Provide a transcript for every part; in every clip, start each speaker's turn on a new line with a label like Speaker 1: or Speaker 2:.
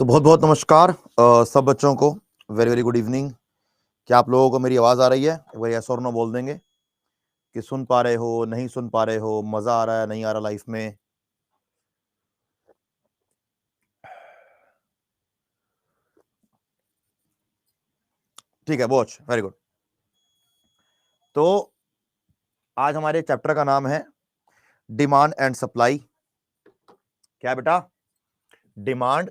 Speaker 1: तो बहुत बहुत नमस्कार सब बच्चों को। Very very good evening. क्या आप लोगों को मेरी आवाज़ आ रही है? एक बार यस और नो बोल देंगे कि सुन पा रहे हो, नहीं सुन पा रहे हो, मज़ा आ रहा है, नहीं आ रहा लाइफ में। ठीक है, बहुत वेरी गुड। तो आज हमारे चैप्टर का नाम है डिमांड एंड सप्लाई। क्या बेटा? डिमांड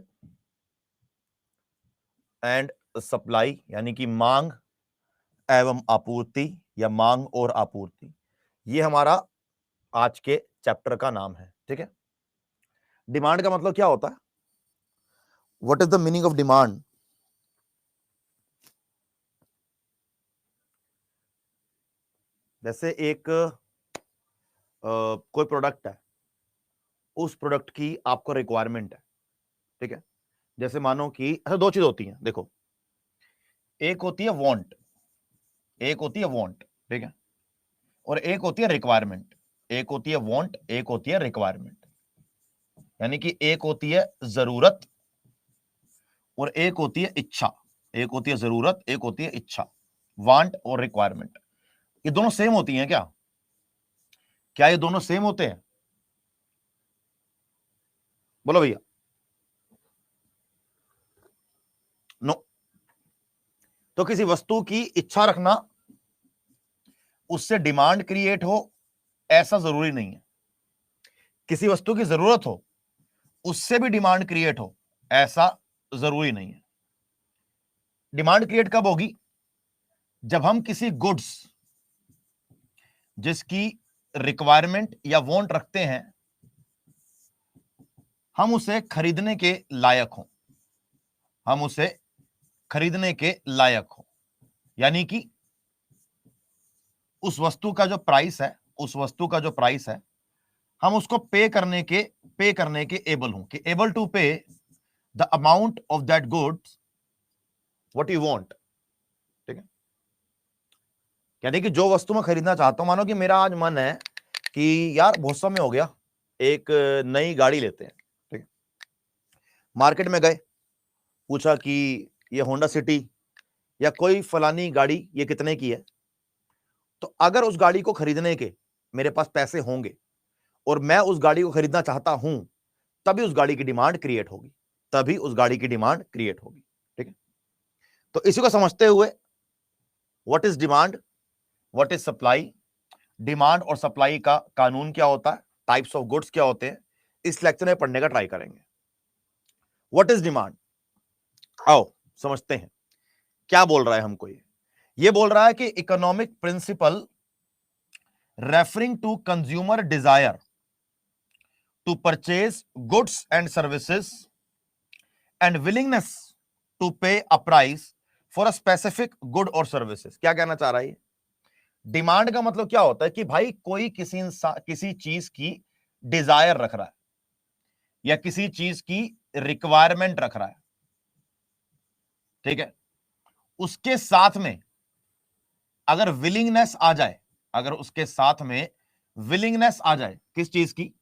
Speaker 1: एंड सप्लाई, यानी कि मांग एवं आपूर्ति या मांग और आपूर्ति। ये हमारा आज के चैप्टर का नाम है। ठीक है, डिमांड का मतलब क्या होता है? What is the meaning of demand? जैसे एक कोई प्रोडक्ट है, उस प्रोडक्ट की आपको रिक्वायरमेंट है। ठीक है, जैसे मानो कि ऐसा दो चीज होती हैं। देखो, एक होती है वांट, एक होती है वांट। ठीक है, और एक होती है रिक्वायरमेंट। एक होती है वांट, एक होती है रिक्वायरमेंट। यानी कि एक होती है जरूरत और एक होती है इच्छा। एक होती है जरूरत, एक होती है इच्छा। वांट और रिक्वायरमेंट, ये दोनों सेम होती हैं क्या? क्या ये दोनों सेम होते हैं? बोलो भैया। नो। तो किसी वस्तु की इच्छा रखना, उससे डिमांड क्रिएट हो, ऐसा जरूरी नहीं है। किसी वस्तु की जरूरत हो, उससे भी डिमांड क्रिएट हो, ऐसा जरूरी नहीं है। डिमांड क्रिएट कब होगी? जब हम किसी गुड्स जिसकी रिक्वायरमेंट या वांट रखते हैं, हम उसे खरीदने के लायक हों। हम उसे खरीदने के लायक हों, यानी कि उस वस्तु का जो प्राइस है, उस वस्तु का जो प्राइस है, हम उसको पे करने के एबल हों, कि एबल टू पे the amount of that goods what you want. ठीक है, यानी कि जो वस्तु मैं खरीदना चाहता हूं, मानो कि मेरा आज मन है कि यार बहुत समय हो गया, एक नई गाड़ी लेते हैं। ठीक है, मार्केट में गए, पूछा कि ये होंडा सिटी या कोई फलानी गाड़ी ये कितने की है। तो अगर उस गाड़ी को खरीदने के मेरे पास पैसे होंगे और मैं उस गाड़ी को खरीदना चाहता हूं, तभी उस गाड़ी की डिमांड क्रिएट होगी। तभी उस गाड़ी की डिमांड क्रिएट होगी। ठीक है, तो इसी को समझते हुए what is demand, what is supply, demand और सप्लाई का कानून क्या होता है, टाइप्स ऑफ गुड्स क्या होते हैं, इस लेक्चर में पढ़ने का ट्राई करेंगे। व्हाट इज डिमांड, आओ समझते हैं क्या बोल रहा है हमको। ये बोल रहा है कि economic principle referring to consumer desire to purchase goods and services and willingness to pay a price for a specific good और सर्विसेज। क्या कहना चाह रहा है? डिमांड का मतलब क्या होता है कि भाई कोई किसी चीज की डिजायर रख रहा है या किसी चीज की रिक्वायरमेंट रख रहा है। ठीक है, उसके साथ में अगर विलिंगनेस आ जाए, अगर उसके साथ में विलिंगनेस आ जाए किस चीज की,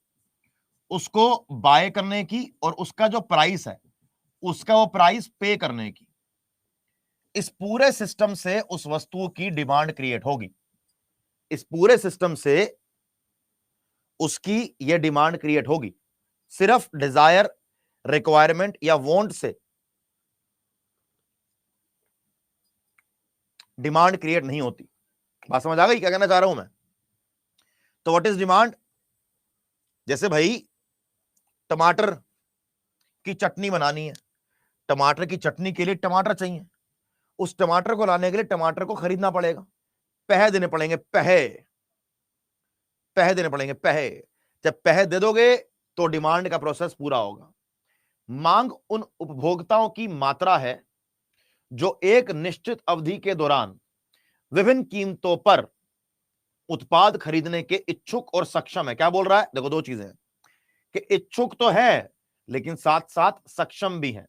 Speaker 1: उसको बाय करने की, और उसका जो प्राइस है उसका वो प्राइस पे करने की, इस पूरे सिस्टम से उस वस्तु की डिमांड क्रिएट होगी। इस पूरे सिस्टम से उसकी यह डिमांड क्रिएट होगी। सिर्फ डिजायर, रिक्वायरमेंट या वांट से डिमांड क्रिएट नहीं होती। बात समझ आ गई क्या कहना चाह रहा हूं मैं? तो व्हाट इज डिमांड? जैसे भाई टमाटर की चटनी बनानी है, टमाटर की चटनी के लिए टमाटर चाहिए। उस टमाटर को लाने के लिए टमाटर को खरीदना पड़ेगा, पैसे देने पड़ेंगे, पैसे देने पड़ेंगे, पैसे। जब पैसे दे दोगे तो डिमांड का प्रोसेस पूरा होगा। मांग उन उपभोक्ताओं की मात्रा है जो एक निश्चित अवधि के दौरान विभिन्न कीमतों पर उत्पाद खरीदने के इच्छुक और सक्षम है। क्या बोल रहा है? देखो दो चीजें हैं कि इच्छुक तो है लेकिन साथ साथ सक्षम भी है।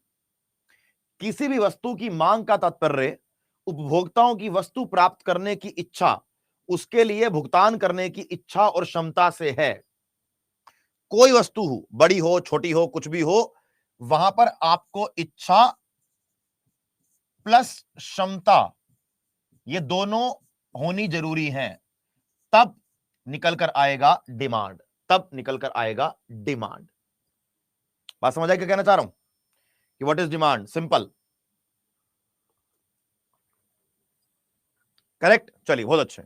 Speaker 1: किसी भी वस्तु की मांग का तात्पर्य उपभोक्ताओं की वस्तु प्राप्त करने की इच्छा, उसके लिए भुगतान करने की इच्छा और क्षमता से है। कोई वस्तु हो, बड़ी हो छोटी हो कुछ भी हो, वहां पर आपको इच्छा प्लस क्षमता, ये दोनों होनी जरूरी है, तब निकल कर आएगा डिमांड, तब निकल कर आएगा डिमांड। बात समझ आए क्या कहना चाह रहा हूं कि what is demand? Simple, correct. चलिए बहुत अच्छे।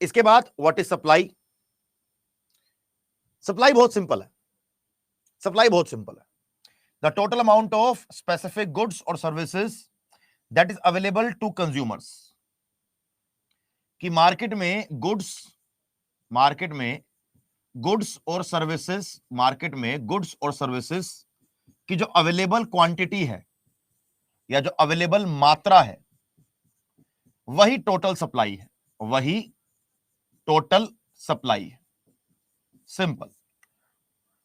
Speaker 1: इसके बाद व्हाट इज सप्लाई? सप्लाई बहुत सिंपल है, सप्लाई बहुत सिंपल है। The total amount of specific goods और services that is available to consumers, कि मार्केट में गुड्स और सर्विसेज, मार्केट में गुड्स और सर्विसेज की जो अवेलेबल क्वांटिटी है या जो अवेलेबल मात्रा है, वही टोटल सप्लाई है, वही टोटल सप्लाई है। सिंपल,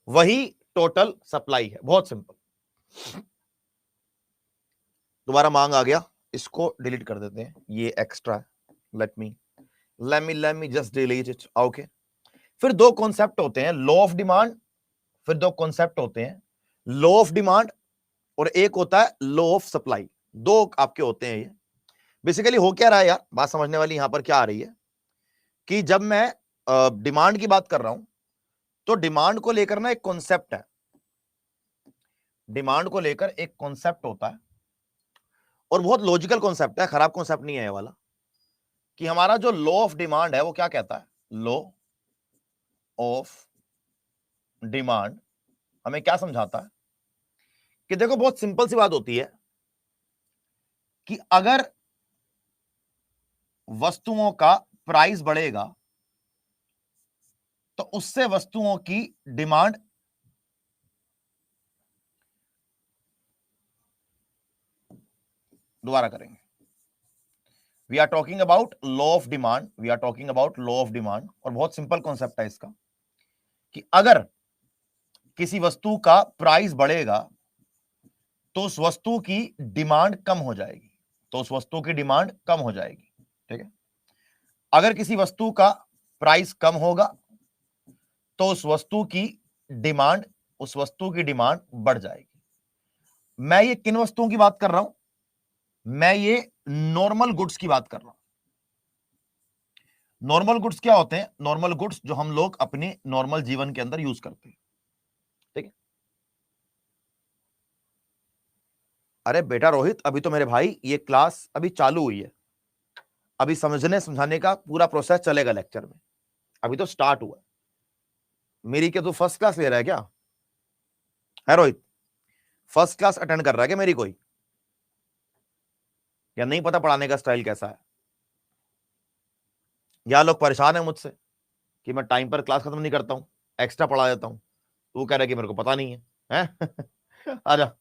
Speaker 1: वही टोटल सप्लाई है, बहुत सिंपल। दोबारा मांग आ गया, इसको डिलीट कर देते हैं, ये एक्स्ट्रा है। Let me just delete it. Okay, फिर दो कॉन्सेप्ट होते हैं, लॉ ऑफ डिमांड। फिर दो कॉन्सेप्ट होते हैं, लॉ ऑफ डिमांड और एक होता है लॉ ऑफ सप्लाई। दो आपके होते हैं। ये बेसिकली हो क्या रहा है यार, बात समझने वाली यहां पर क्या आ रही है कि जब मैं डिमांड की बात कर रहा हूं तो डिमांड को लेकर ना एक कॉन्सेप्ट है, डिमांड को लेकर एक कॉन्सेप्ट होता है और बहुत लॉजिकल कॉन्सेप्ट है, खराब कॉन्सेप्ट नहीं है ये वाला। कि हमारा जो लॉ ऑफ डिमांड है वो क्या कहता है? लॉ ऑफ डिमांड हमें क्या समझाता है कि देखो बहुत सिंपल सी बात होती है कि अगर वस्तुओं का प्राइस बढ़ेगा तो उससे वस्तुओं की डिमांड दोबारा करेंगे। We are talking about law of demand, we are talking about law of demand, और बहुत सिंपल कॉन्सेप्ट है इसका कि अगर किसी वस्तु का प्राइस बढ़ेगा तो उस वस्तु की डिमांड कम हो जाएगी, तो उस वस्तु की डिमांड कम हो जाएगी। ठीक है, अगर किसी वस्तु का प्राइस कम होगा तो उस वस्तु की डिमांड बढ़ जाएगी। मैं ये किन वस्तुओं की बात कर रहा हूं? मैं ये नॉर्मल गुड्स की बात कर रहा हूं। नॉर्मल गुड्स क्या होते हैं? नॉर्मल गुड्स जो हम लोग अपने नॉर्मल जीवन के अंदर यूज करते हैं। ठीक है, अरे बेटा रोहित, अभी तो मेरे भाई ये क्लास अभी चालू हुई है, अभी समझने समझाने का पूरा प्रोसेस चलेगा लेक्चर में, अभी तो स्टार्ट हुआ है। मेरी क्या तू फर्स्ट क्लास ले रहा है क्या? है रोहित, फर्स्ट क्लास अटेंड कर रहा है क्या मेरी कोई? या नहीं पता पढ़ाने का स्टाइल कैसा है? या लोग परेशान है मुझसे कि मैं टाइम पर क्लास खत्म नहीं करता हूं, एक्स्ट्रा पढ़ा देता हूं, तो कह रहा है कि मेरे को पता नहीं है, हैं? आजा।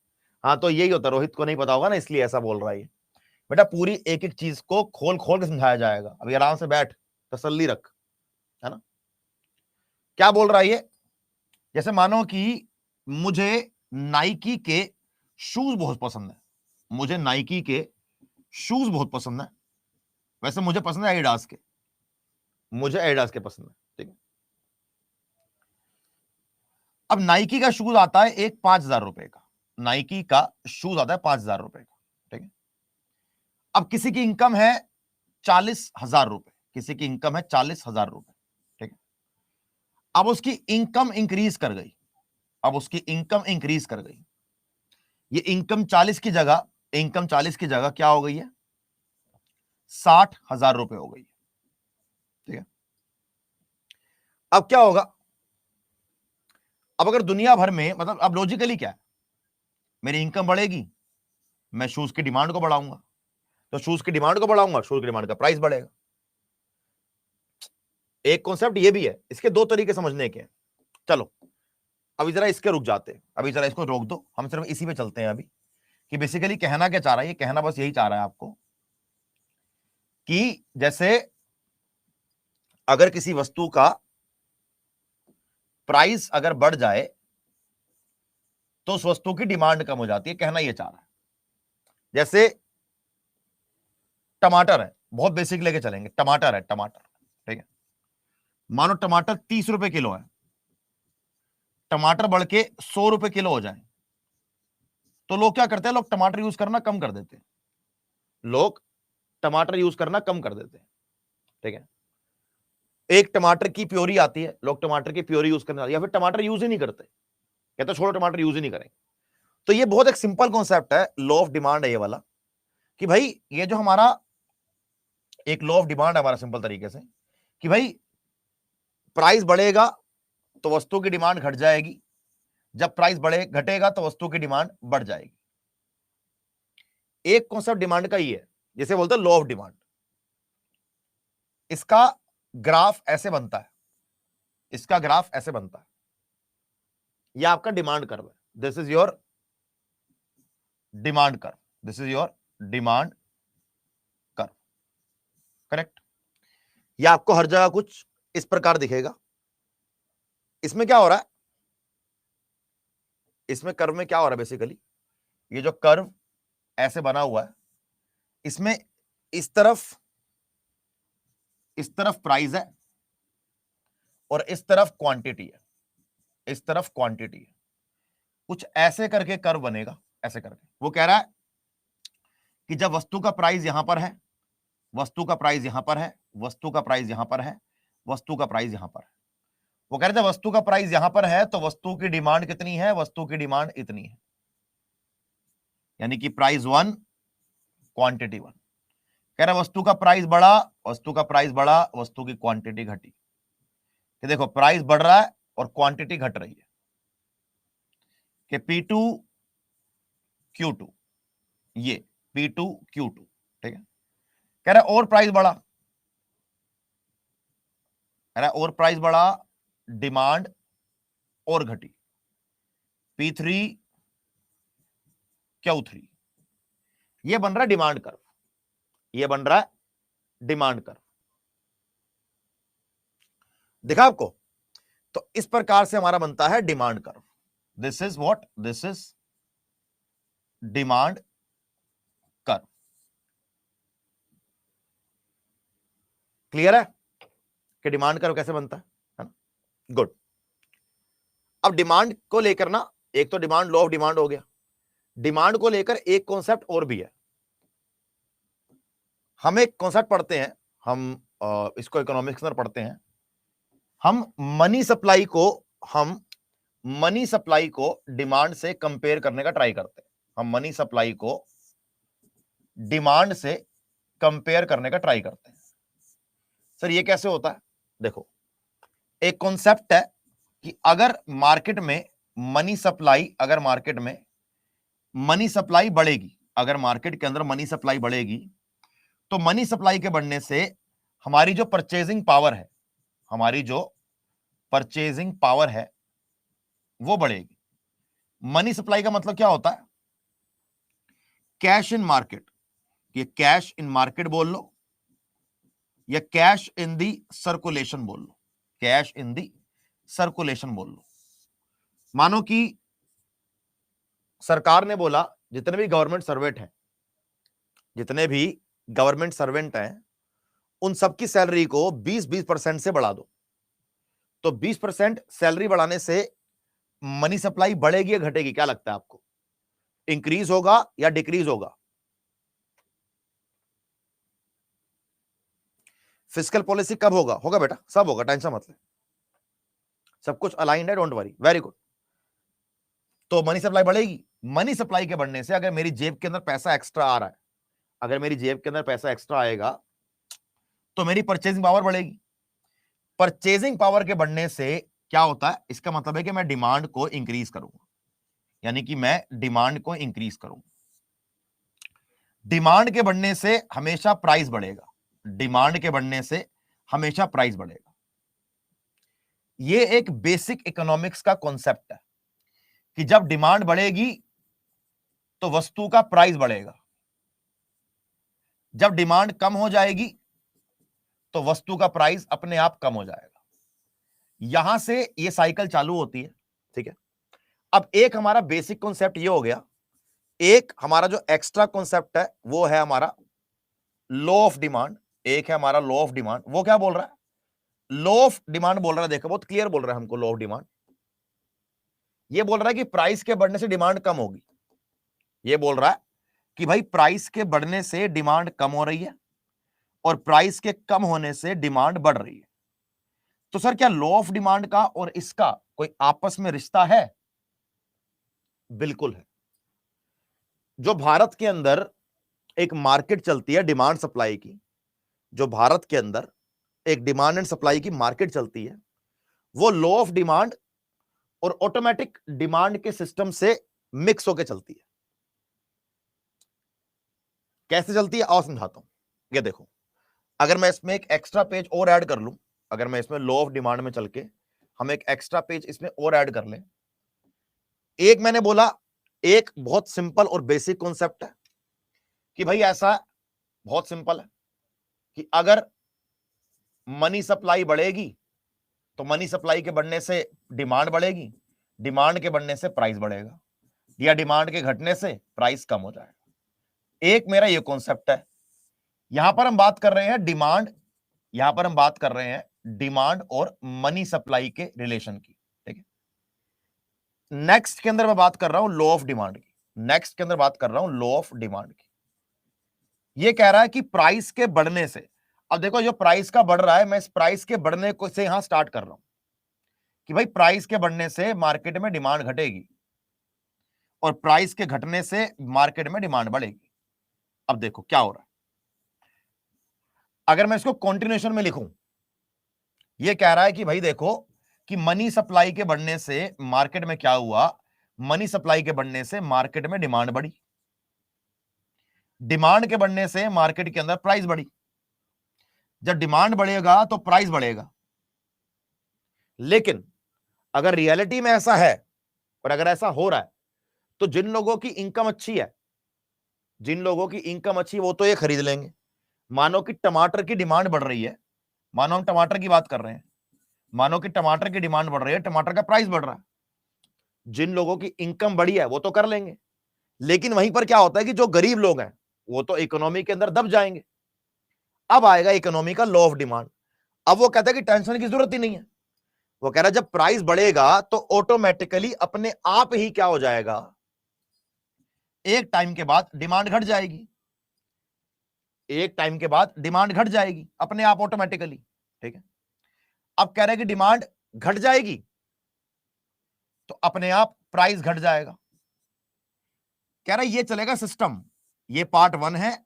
Speaker 1: हाँ, तो यही होता, रोहित को नहीं पता होगा ना, इसलिए ऐसा बोल रहा है। बेटा पूरी एक एक चीज को खोल खोल के समझाया जाएगा, अभी आराम से बैठ, तसल्ली रख, है ना? क्या बोल रहा है ये? जैसे मानो कि मुझे नाइकी के शूज बहुत पसंद है, मुझे नाइकी के शूज बहुत पसंद है, वैसे मुझे पसंद है एडिडास के, मुझे एडिडास के पसंद है। ठीक है, अब नाइकी का शूज आता है एक 5,000 रुपए का, नाइकी का शूज आता है 5,000 रुपए का। ठीक है, अब किसी की इनकम है 40,000 रुपए, किसी की इनकम है 40,000 रुपए। ठीक है, अब उसकी इनकम इंक्रीज कर गई, अब उसकी इनकम इंक्रीज कर गई, ये इनकम 40 की जगह, इनकम 40 की जगह क्या हो गई है? 60,000 रुपए हो गई। ठीक है, अब क्या होगा? अब अगर दुनिया भर में, मतलब अब लॉजिकली क्या है, मेरी इनकम बढ़ेगी, मैं शूज की डिमांड को बढ़ाऊंगा, तो शूज की डिमांड को बढ़ाऊंगा, शूज की डिमांड का प्राइस बढ़ेगा। एक कॉन्सेप्ट ये भी है, इसके दो तरीके समझने के हैं। चलो अभी जरा इसके रुक जाते हैं, अभी जरा इसको रोक दो, हम सिर्फ इसी पे चलते हैं अभी, कि बेसिकली कहना क्या चाह रहा है ये? कहना बस यही चाह रहा है आपको कि जैसे अगर किसी वस्तु का प्राइस अगर बढ़ जाए तो उस वस्तु की डिमांड कम हो जाती है, कहना यह चाह रहा है। जैसे टमाटर है, बहुत बेसिक लेके चलेंगे, टमाटर है, टमाटर। ठीक है, मानो टमाटर 30 रुपए किलो है, टमाटर बढ़ के 100 रुपए किलो हो जाए, तो लोग क्या करते हैं, लोग टमाटर यूज करना कम कर देते हैं, लोग टमाटर यूज करना कम कर देते हैं, ठीक है। एक टमाटर की प्योरी आती है, लोग टमाटर की प्योरी यूज करने, या फिर टमाटर यूज ही नहीं करते, कहते छोड़ो टमाटर यूज ही नहीं करेंगे। तो ये बहुत एक सिंपल कॉन्सेप्ट है, लॉ ऑफ डिमांड है ये वाला, कि भाई ये जो हमारा एक लॉ ऑफ डिमांड है हमारा, सिंपल तरीके से कि भाई प्राइस बढ़ेगा तो वस्तु की डिमांड घट जाएगी, जब प्राइस घटेगा तो वस्तु की डिमांड बढ़ जाएगी। एक कॉन्सेप्ट डिमांड का ही है, जैसे बोलते हैं लॉ ऑफ डिमांड। इसका ग्राफ ऐसे बनता है, इसका ग्राफ ऐसे बनता है, यह आपका डिमांड कर्व है, this is your demand curve, this is your demand curve, correct. यह आपको हर जगह कुछ इस प्रकार दिखेगा। इसमें क्या हो रहा है, इसमें कर्व में क्या हो रहा है, बेसिकली ये जो कर्व ऐसे बना हुआ है, इसमें इस तरफ प्राइस है और इस तरफ क्वांटिटी है, इस तरफ क्वांटिटी है, कुछ ऐसे करके कर्व बनेगा, ऐसे करके। वो कह रहा है कि जब वस्तु का प्राइस यहां पर है, वस्तु का प्राइस यहां पर है, वस्तु का प्राइस यहां पर है, वस्तु का प्राइस यहां पर है, वो कह रहे थे वस्तु का प्राइस यहां पर है तो वस्तु की डिमांड कितनी है, वस्तु की डिमांड इतनी है, यानी कि प्राइस 1 क्वांटिटी 1। कह रहा वस्तु का प्राइस बढ़ा, वस्तु का प्राइस बढ़ा, वस्तु की क्वांटिटी घटी, कि देखो प्राइस बढ़ रहा है और क्वांटिटी घट रही है, कि P2 Q2, ये P2 Q2, ठीक है। कह रहा और प्राइस बढ़ा, कह रहा और प्राइस बढ़ा, डिमांड और घटी, P3 Q3, ये बन रहा है डिमांड कर्व, ये बन रहा है डिमांड कर्व, दिखा आपको। तो इस प्रकार से हमारा बनता है demand curve. This is what, this is demand curve. Clear है कि डिमांड कर्व कैसे बनता है ना? गुड। अब डिमांड को लेकर ना, एक तो डिमांड लॉ ऑफ डिमांड हो गया, डिमांड को लेकर एक कॉन्सेप्ट और भी है। हम एक कॉन्सेप्ट पढ़ते हैं, हम इसको इकोनॉमिक्स में पढ़ते हैं, हम मनी सप्लाई को डिमांड से कंपेयर करने का ट्राई करते हैं, हम मनी सप्लाई को डिमांड से कंपेयर करने का ट्राई करते हैं। सर ये कैसे होता है? देखो, एक कॉन्सेप्ट है कि अगर मार्केट में मनी सप्लाई, अगर मार्केट में मनी सप्लाई बढ़ेगी, अगर मार्केट के अंदर मनी सप्लाई बढ़ेगी, तो मनी सप्लाई के बढ़ने से हमारी जो परचेजिंग पावर है, हमारी जो परचेजिंग पावर है वो बढ़ेगी। मनी सप्लाई का मतलब क्या होता है? कैश इन मार्केट, ये कैश इन मार्केट बोल लो या कैश इन दी सर्कुलेशन बोल लो, कैश इन दी सर्कुलेशन बोल लो। मानो कि सरकार ने बोला जितने भी गवर्नमेंट सर्वेंट हैं, जितने भी गवर्नमेंट सर्वेंट हैं, उन सबकी सैलरी को 20% से बढ़ा दो। तो 20% सैलरी बढ़ाने से मनी सप्लाई बढ़ेगी या घटेगी? क्या लगता है आपको, इंक्रीज होगा या डिक्रीज होगा? फिस्कल पॉलिसी कब होगा? होगा बेटा, सब होगा, टेंशन मत ले, सब कुछ अलाइंड है, डोंट वरी, वेरी गुड। तो मनी सप्लाई बढ़ेगी, मनी सप्लाई के बढ़ने से अगर मेरी जेब के अंदर पैसा एक्स्ट्रा आ रहा है, अगर मेरी जेब के अंदर पैसा एक्स्ट्रा आएगा तो मेरी परचेजिंग पावर बढ़ेगी। परचेजिंग पावर के बढ़ने से क्या होता है? इसका मतलब है कि मैं डिमांड को इंक्रीज करूंगा, यानी कि मैं डिमांड को इंक्रीज करूंगा। डिमांड के बढ़ने से हमेशा प्राइस बढ़ेगा, डिमांड के बढ़ने से हमेशा प्राइस बढ़ेगा। ये एक बेसिक इकोनॉमिक्स का कॉन्सेप्ट है कि जब डिमांड बढ़ेगी तो वस्तु का प्राइस बढ़ेगा, जब डिमांड कम हो जाएगी तो वस्तु का प्राइस अपने आप कम हो जाएगा। यहां से ये साइकिल चालू होती है, ठीक है। अब एक हमारा बेसिक कॉन्सेप्ट ये हो गया, एक हमारा जो एक्स्ट्रा कॉन्सेप्ट है वो है हमारा लॉ ऑफ डिमांड, एक है हमारा लॉ ऑफ डिमांड। वो क्या बोल रहा है? लॉ ऑफ डिमांड बोल रहा है, देखो बहुत क्लियर बोल रहा है हमको लॉ ऑफ डिमांड। ये बोल रहा है कि प्राइस के बढ़ने से डिमांड कम होगी, ये बोल रहा है कि भाई प्राइस के बढ़ने से डिमांड कम हो रही है और प्राइस के कम होने से डिमांड बढ़ रही है। तो सर क्या लॉ ऑफ डिमांड का और इसका कोई आपस में रिश्ता है? बिल्कुल है। जो भारत के अंदर एक मार्केट चलती है डिमांड सप्लाई की, जो भारत के अंदर एक डिमांड एंड सप्लाई की मार्केट चलती है, वो लॉ ऑफ डिमांड और ऑटोमेटिक डिमांड के सिस्टम से मिक्स होकर चलती है। कैसे चलती है आओ समझाता हूं। ये देखो, अगर मैं इसमें एक एक्स्ट्रा पेज और ऐड कर लूं, अगर मैं इसमें लॉ ऑफ डिमांड में चल के हम एक एक्स्ट्रा पेज इसमें और ऐड कर लें। एक मैंने बोला, एक बहुत सिंपल और बेसिक कॉन्सेप्ट है कि भाई ऐसा बहुत सिंपल है कि अगर मनी सप्लाई बढ़ेगी तो मनी सप्लाई के बढ़ने से डिमांड बढ़ेगी, डिमांड के बढ़ने से प्राइस बढ़ेगा, या डिमांड के घटने से प्राइस कम हो जाएगा। एक मेरा ये कॉन्सेप्ट है। यहां पर हम बात कर रहे हैं डिमांड, यहां पर हम बात कर रहे हैं डिमांड और मनी सप्लाई के रिलेशन की, ठीक है। नेक्स्ट के अंदर मैं बात कर रहा हूं लॉ ऑफ डिमांड की, नेक्स्ट के अंदर बात कर रहा हूं लॉ ऑफ डिमांड की। ये कह रहा है कि प्राइस के बढ़ने से, अब देखो जो प्राइस का बढ़ रहा है, मैं इस प्राइस के बढ़ने को से यहां स्टार्ट कर रहा हूं कि भाई प्राइस के बढ़ने से मार्केट में डिमांड घटेगी और प्राइस के घटने से मार्केट में डिमांड बढ़ेगी। अब देखो क्या हो रहा है, अगर मैं इसको कंटिन्यूएशन में लिखूं, ये कह रहा है कि भाई देखो कि मनी सप्लाई के बढ़ने से मार्केट में क्या हुआ, मनी सप्लाई के बढ़ने से मार्केट में डिमांड बढ़ी, डिमांड के बढ़ने से मार्केट के अंदर प्राइस बढ़ी। जब डिमांड बढ़ेगा तो प्राइस बढ़ेगा। लेकिन अगर रियलिटी में ऐसा है और अगर ऐसा हो रहा है तो जिन लोगों की इनकम अच्छी है, जिन लोगों की इनकम अच्छी है वो तो ये खरीद लेंगे। मानो कि टमाटर की डिमांड बढ़ रही है, मानो हम टमाटर की बात कर रहे हैं, मानो कि टमाटर की डिमांड बढ़ रही है, टमाटर का प्राइस बढ़ रहा है, जिन लोगों की इनकम बढ़ी है वो तो कर लेंगे। लेकिन वहीं पर क्या होता है कि जो गरीब लोग हैं वो तो इकोनॉमी के अंदर दब जाएंगे। अब आएगा इकोनॉमी का लॉ ऑफ डिमांड। अब वो कहता है कि टेंशन की जरूरत ही नहीं है। वो कह रहा है जब प्राइस बढ़ेगा तो ऑटोमेटिकली अपने आप ही क्या हो जाएगा, एक टाइम के बाद डिमांड घट जाएगी, एक टाइम के बाद डिमांड घट जाएगी अपने आप ऑटोमेटिकली, ठीक है। अब कह रहे हैं कि डिमांड घट जाएगी तो अपने आप प्राइस घट जाएगा। कह रहा है ये चलेगा सिस्टम, ये पार्ट 1 है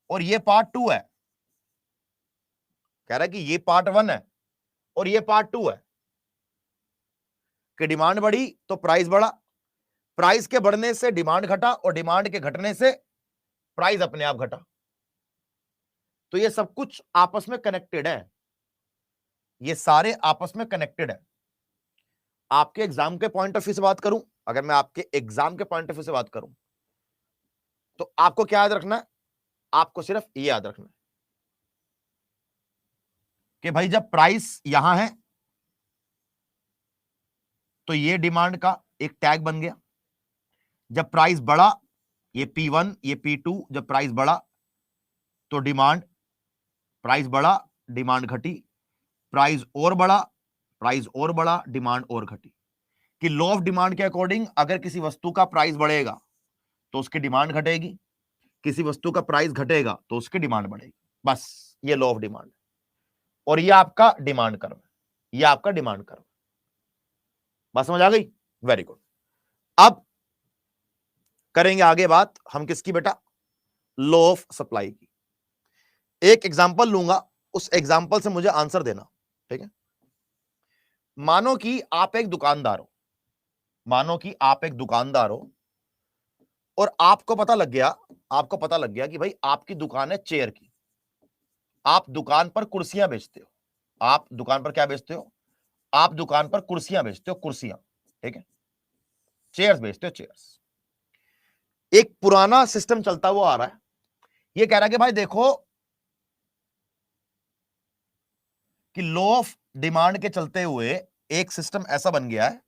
Speaker 1: और ये पार्ट 2 है। कह रहा है कि ये पार्ट 1 है और ये पार्ट 2 है कि डिमांड बढ़ी तो प्राइस बढ़ा, प्राइस के बढ़ने से डिमांड घटा और डिमांड के घटने से प्राइस अपने आप घटा। तो ये सब कुछ आपस में कनेक्टेड है, ये सारे आपस में कनेक्टेड है। आपके एग्जाम के पॉइंट ऑफ व्यू से बात करूं, अगर मैं आपके एग्जाम के पॉइंट ऑफ व्यू से बात करूं तो आपको क्या याद रखना है, आपको सिर्फ ये याद रखना है कि भाई जब प्राइस यहां है तो ये डिमांड का एक टैग बन गया, जब प्राइस बढ़ा ये P1 ये P2, जब प्राइस बढ़ा तो डिमांड, प्राइस बढ़ा डिमांड घटी, प्राइस और बढ़ा, प्राइस और बढ़ा, डिमांड और घटी। कि लॉ ऑफ डिमांड के अकॉर्डिंग अगर किसी वस्तु का प्राइस बढ़ेगा तो उसकी डिमांड घटेगी, किसी वस्तु का प्राइस घटेगा तो उसकी डिमांड बढ़ेगी। बस ये लॉ ऑफ डिमांड है और ये आपका डिमांड कर्व है, ये आपका डिमांड कर्व। बात समझ आ गई? Very good. अब करेंगे आगे बात हम किसकी बेटा, लॉ ऑफ सप्लाई की। एक एग्जांपल लूंगा, उस एग्जांपल से मुझे आंसर देना, ठीक है। मानो कि आप एक दुकानदार हो, मानो कि आप एक दुकानदार हो और आपको पता लग गया, आपको पता लग गया कि भाई आपकी दुकान है चेयर की, आप दुकान पर कुर्सियां बेचते हो, आप दुकान पर क्या बेचते हो, आप दुकान पर कुर्सियां बेचते हो, कुर्सियां, ठीक है, चेयर्स बेचते हो, चेयर्स। एक पुराना सिस्टम चलता हुआ आ रहा है, ये कह रहा है कि भाई देखो कि लॉ ऑफ डिमांड के चलते हुए एक सिस्टम ऐसा बन गया है,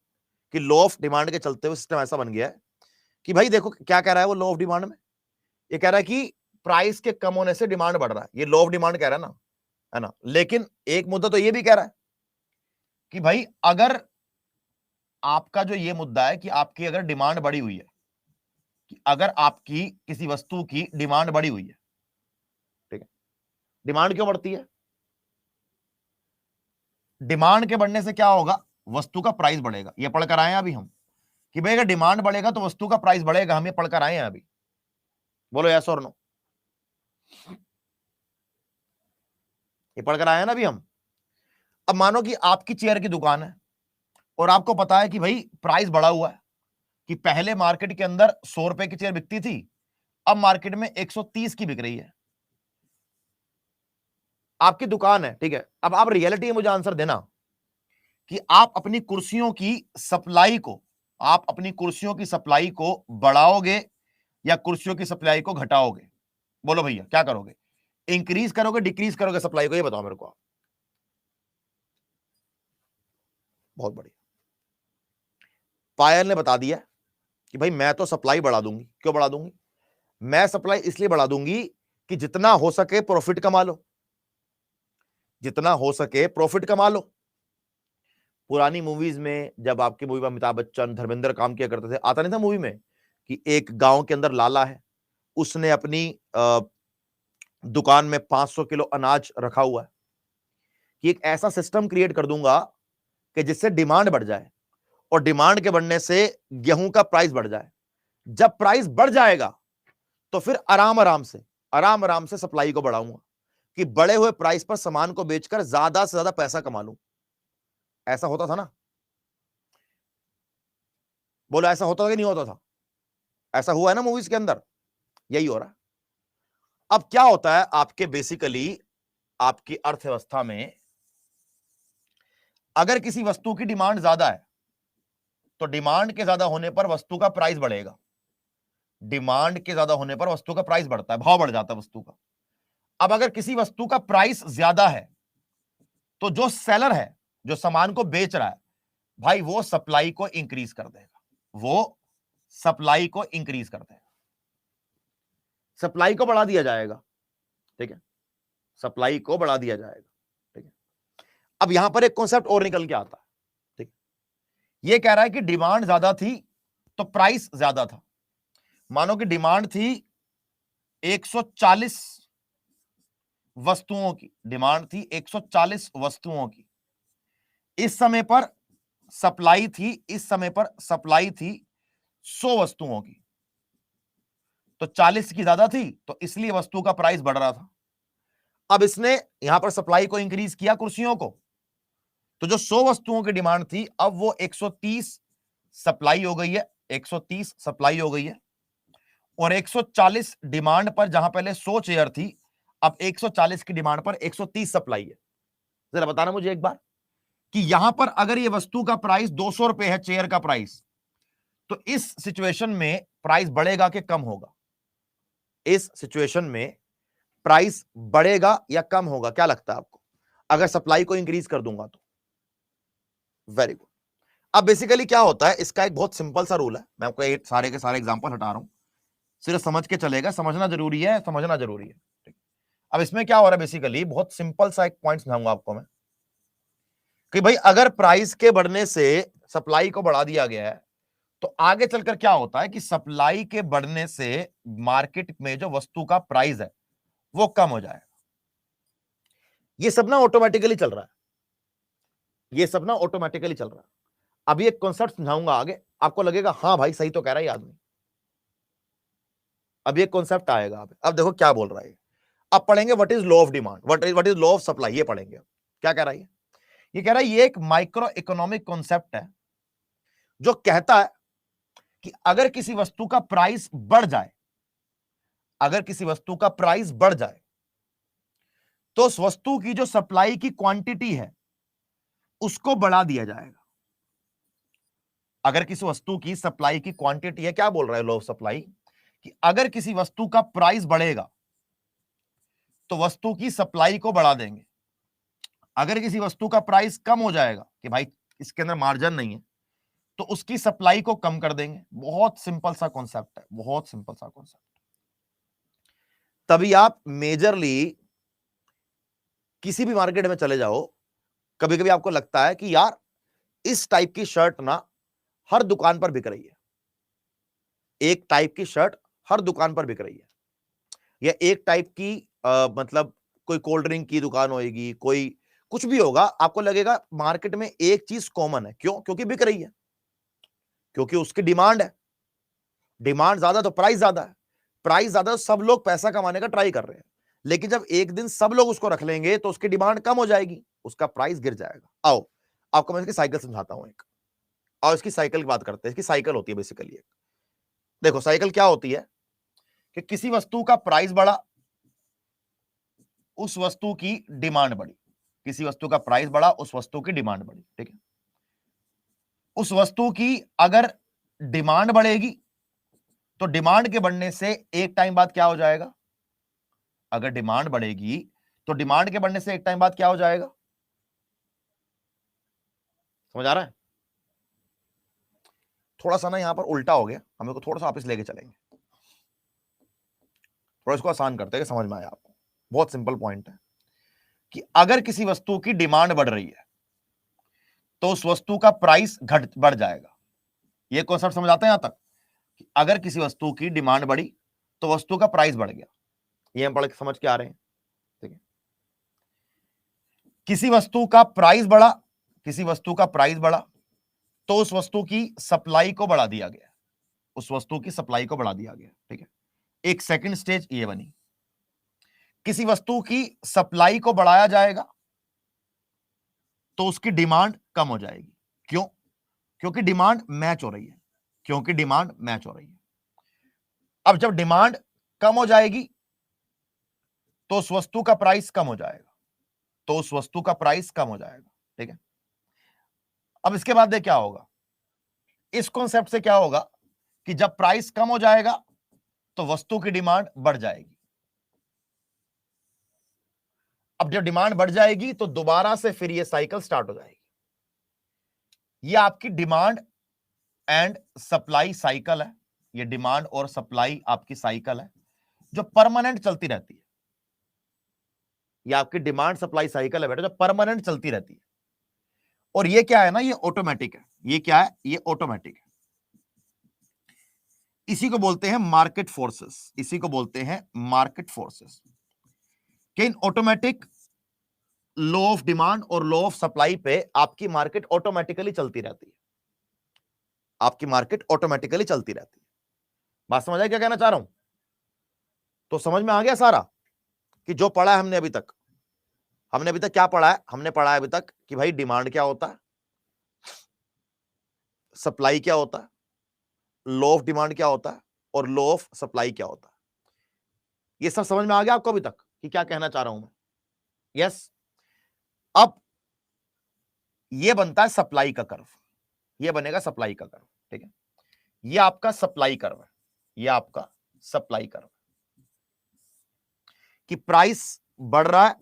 Speaker 1: कि लॉ ऑफ डिमांड के चलते हुए सिस्टम ऐसा बन गया है कि भाई देखो क्या कह रहा है वो लॉ ऑफ डिमांड में, ये कह रहा है कि प्राइस के कम होने से डिमांड बढ़ रहा है, ये लॉ ऑफ डिमांड कह रहा है ना। लेकिन एक मुद्दा तो ये भी कह रहा है कि भाई अगर आपका जो ये मुद्दा है कि आपकी अगर डिमांड बढ़ी हुई है कि अगर आपकी किसी वस्तु की डिमांड बढ़ी हुई है, ठीक है, डिमांड क्यों बढ़ती है? डिमांड के बढ़ने से क्या होगा? वस्तु का प्राइस बढ़ेगा। ये पढ़कर आए हैं अभी हम कि भाई अगर डिमांड बढ़ेगा तो वस्तु का प्राइस बढ़ेगा। हम ये पढ़कर आए हैं अभी। बोलो यस और नो। ये पढ़कर आए हैं ना अभी हम। अब मानो कि आपकी चेयर की दुकान है और आपको पता है कि भाई प्राइस बढ़ा हुआ है, कि पहले मार्केट के अंदर 100 रुपए की चेयर बिकती थी, अब मार्केट में 130 की बिक रही है। आपकी दुकान है, ठीक है। अब आप रियलिटी में मुझे आंसर देना कि आप अपनी कुर्सियों की सप्लाई को, आप अपनी कुर्सियों की सप्लाई को बढ़ाओगे या कुर्सियों की सप्लाई को घटाओगे? बोलो भैया क्या करोगे? इंक्रीज करोगे, डिक्रीज करोगे सप्लाई को? ये बताओ मेरे को आप। बहुत बढ़िया, पायल ने बता दिया कि भाई मैं तो सप्लाई बढ़ा दूंगी। क्यों बढ़ा दूंगी? मैं सप्लाई इसलिए बढ़ा दूंगी कि जितना हो सके प्रॉफिट कमा लो, जितना हो सके प्रॉफिट कमा लो। पुरानी मूवीज में, जब आपकी मूवी में अमिताभ बच्चन, धर्मेंद्र काम किया करते थे, आता नहीं था मूवी में कि एक गांव के अंदर लाला है, उसने अपनी दुकान में 500 किलो अनाज रखा हुआ है, कि एक ऐसा सिस्टम क्रिएट कर दूंगा कि जिससे डिमांड बढ़ जाए और डिमांड के बढ़ने से गेहूं का प्राइस बढ़ जाए। जब प्राइस बढ़ जाएगा तो फिर आराम आराम से सप्लाई को बढ़ाऊंगा कि बढ़े हुए प्राइस पर सामान को बेचकर ज्यादा से ज्यादा पैसा कमा लूं। ऐसा होता था ना? बोलो ऐसा होता था कि नहीं होता था? ऐसा हुआ है ना मूवीज के अंदर? यही हो रहा है। अब क्या होता है आपके, बेसिकली आपकी अर्थव्यवस्था में अगर किसी वस्तु की डिमांड ज्यादा है तो डिमांड के ज्यादा होने पर वस्तु का प्राइस बढ़ेगा। डिमांड के ज्यादा होने पर वस्तु का प्राइस बढ़ता है, भाव बढ़ जाता है वस्तु का। अब अगर किसी वस्तु का प्राइस ज्यादा है तो जो सेलर है, जो सामान को बेच रहा है, भाई वो सप्लाई को इंक्रीज कर देगा, वो सप्लाई को इंक्रीज कर देगा, सप्लाई को बढ़ा दिया जाएगा, ठीक है, सप्लाई को बढ़ा दिया जाएगा, ठीक है। अब यहां पर एक कॉन्सेप्ट और निकल के आता है, ठीक है। ये कह रहा है कि डिमांड ज्यादा थी तो प्राइस ज्यादा था। मानो कि डिमांड थी 140 वस्तुओं की, डिमांड थी 140 वस्तुओं की, इस समय पर सप्लाई थी, इस समय पर सप्लाई थी 100 वस्तुओं की, तो 40 की ज्यादा थी तो इसलिए वस्तु का प्राइस बढ़ रहा था। अब इसने यहां पर सप्लाई को इंक्रीज किया कुर्सियों को, तो जो 100 वस्तुओं की डिमांड थी अब वो 130 सप्लाई हो गई है, 130 सप्लाई हो गई है, और 140 डिमांड पर, जहां पहले 100 चेयर थी अब 140 की डिमांड पर 130 सप्लाई है। जरा बताना मुझे एक बार कि यहां पर अगर ये वस्तु का प्राइस 200 रुपए है, चेयर का प्राइस, तो इस सिचुएशन में प्राइस बढ़ेगा कि कम होगा? इस सिचुएशन में प्राइस बढ़ेगा या कम होगा? क्या लगता है आपको अगर सप्लाई को इंक्रीज कर दूंगा तो? Very good. अब बेसिकली क्या होता है, इसका एक बहुत सिंपल सा रूल है, मैं आपको ये सारे के सारे एग्जांपल हटा रहा हूं, सिर्फ समझ के चलेगा, समझना जरूरी है, समझना जरूरी है, ठीक। अब इसमें क्या हो रहा है, बेसिकली बहुत सिंपल सा एक पॉइंट समझाऊंगा आपको मैं कि भाई अगर प्राइस के बढ़ने से सप्लाई को बढ़ा दिया गया है तो आगे चलकर क्या होता है कि सप्लाई के बढ़ने से मार्केट में जो वस्तु का प्राइस है वो कम हो जाएगा। ये सब ना ऑटोमेटिकली चल रहा है, ये सब ना ऑटोमेटिकली चल रहा है। अभी एक कॉन्सेप्ट समझाऊंगा आगे, आपको लगेगा हाँ भाई सही तो कह रहा है ये आदमी। अभी एक कॉन्सेप्ट आएगा, अब देखो क्या बोल रहा है। अब पढ़ेंगे what is law of demand, what is law of supply, ये पढ़ेंगे। क्या कह रहा है ये कह रहा है ये एक माइक्रो इकोनॉमिक कॉन्सेप्ट है जो कहता है कि अगर किसी वस्तु का प्राइस बढ़ जाए, अगर किसी वस्तु का प्राइस बढ़ जाए तो उस वस्तु की जो सप्लाई की क्वांटिटी है उसको बढ़ा दिया जाएगा। अगर किसी वस्तु की सप्लाई की क्वांटिटी है, क्या बोल रहा है लॉ ऑफ सप्लाई, कि अगर किसी वस्तु का प्राइस बढ़ेगा तो वस्तु की सप्लाई को बढ़ा देंगे। अगर किसी वस्तु का प्राइस कम हो जाएगा कि भाई इसके अंदर मार्जिन नहीं है तो उसकी सप्लाई को कम कर देंगे। बहुत सिंपल सा कॉन्सेप्ट है, बहुत सिंपल सा कॉन्सेप्ट। तभी आप मेजरली किसी भी मार्केट में चले जाओ, कभी कभी आपको लगता है कि यार इस टाइप की शर्ट ना हर दुकान पर बिक रही है, एक टाइप की शर्ट हर दुकान पर बिक रही है, या एक टाइप की मतलब कोई कोल्ड ड्रिंक की दुकान होगी, कोई कुछ भी होगा, आपको लगेगा मार्केट में एक चीज कॉमन है। क्यों? क्योंकि बिक रही है, क्योंकि उसकी डिमांड है। डिमांड ज्यादा तो प्राइस ज्यादा है, प्राइस ज्यादा तो सब लोग पैसा कमाने का ट्राई कर रहे हैं। लेकिन जब एक दिन सब लोग उसको रख लेंगे तो उसकी डिमांड कम हो जाएगी, उसका प्राइस गिर जाएगा। आओ आपको मैं इसकी साइकिल समझाता हूं एक। और इसकी साइकिल की बात करते हैं। इसकी साइकिल होती है बेसिकली एक, देखो साइकिल क्या होती है कि किसी वस्तु का प्राइस बढ़ा, उस वस्तु की डिमांड बढ़ी। किसी वस्तु का प्राइस बढ़ा, उस वस्तु की डिमांड बढ़ी, ठीक है। उस वस्तु की अगर डिमांड बढ़ेगी तो डिमांड के बढ़ने से एक टाइम बाद क्या हो जाएगा? अगर डिमांड बढ़ेगी तो डिमांड के बढ़ने से एक टाइम बाद क्या हो जाएगा? समझ आ रहा है? थोड़ा सा ना यहां पर उल्टा हो गया, हमें को थोड़ा सा वापस लेके चलेंगे, थोड़ा इसको आसान करते हैं कि समझ में आए आपको। बहुत सिंपल पॉइंट है कि अगर किसी वस्तु की डिमांड बढ़ रही है तो उस वस्तु का प्राइस बढ़ जाएगा। ये कॉन्सेप्ट समझ आता है यहां तक कि अगर किसी वस्तु की डिमांड बढ़ी तो वस्तु का प्राइस बढ़ गया। ये हम पढ़ के समझ के आ रहे हैं, ठीक है। किसी वस्तु का प्राइस बढ़ा, किसी वस्तु का प्राइस बढ़ा तो उस वस्तु की सप्लाई को बढ़ा दिया गया, उस वस्तु की सप्लाई को बढ़ा दिया गया, ठीक है। एक सेकंड स्टेज ये बनी, किसी वस्तु की सप्लाई को बढ़ाया जाएगा तो उसकी डिमांड कम हो जाएगी। क्यों? क्योंकि डिमांड मैच हो रही है, क्योंकि डिमांड मैच हो रही है। अब जब डिमांड कम हो जाएगी तो उस वस्तु का प्राइस कम हो जाएगा, तो उस वस्तु का प्राइस कम हो जाएगा, ठीक है। अब इसके बाद क्या होगा? इस कॉन्सेप्ट से क्या होगा कि जब प्राइस कम हो जाएगा तो वस्तु की डिमांड बढ़ जाएगी। अब जब डिमांड बढ़ जाएगी तो दोबारा से फिर ये साइकिल स्टार्ट हो जाएगी। ये आपकी डिमांड एंड सप्लाई साइकिल है, ये डिमांड और सप्लाई आपकी साइकिल है जो परमानेंट चलती रहती है। ये आपकी डिमांड सप्लाई साइकिल है बेटा, जो परमानेंट चलती रहती है। और ये क्या है ना, ये ऑटोमेटिक है। ये क्या है? ये ऑटोमेटिक है। इसी को बोलते हैं मार्केट फोर्सेस, इसी को बोलते हैं मार्केट फोर्सेस। कि इन ऑटोमेटिक लॉ ऑफ डिमांड और लॉ ऑफ सप्लाई पे आपकी मार्केट ऑटोमेटिकली चलती रहती है, आपकी मार्केट ऑटोमेटिकली चलती रहती है। बात समझ आई क्या कहना चाह रहा हूं? तो समझ में आ गया सारा कि जो पढ़ा है हमने अभी तक, हमने अभी तक क्या पढ़ा है? हमने पढ़ा है अभी तक कि भाई डिमांड क्या होता है, सप्लाई क्या होता है, लॉ ऑफ डिमांड क्या होता है और लॉ ऑफ सप्लाई क्या होता है। ये सब समझ में आ गया आपको अभी तक कि क्या कहना चाह रहा हूं मैं? यस। अब ये बनता है सप्लाई का कर्व, ये बनेगा सप्लाई का कर्व, ठीक है। ये आपका सप्लाई कर्व है, ये आपका सप्लाई कर्व कि प्राइस बढ़ रहा है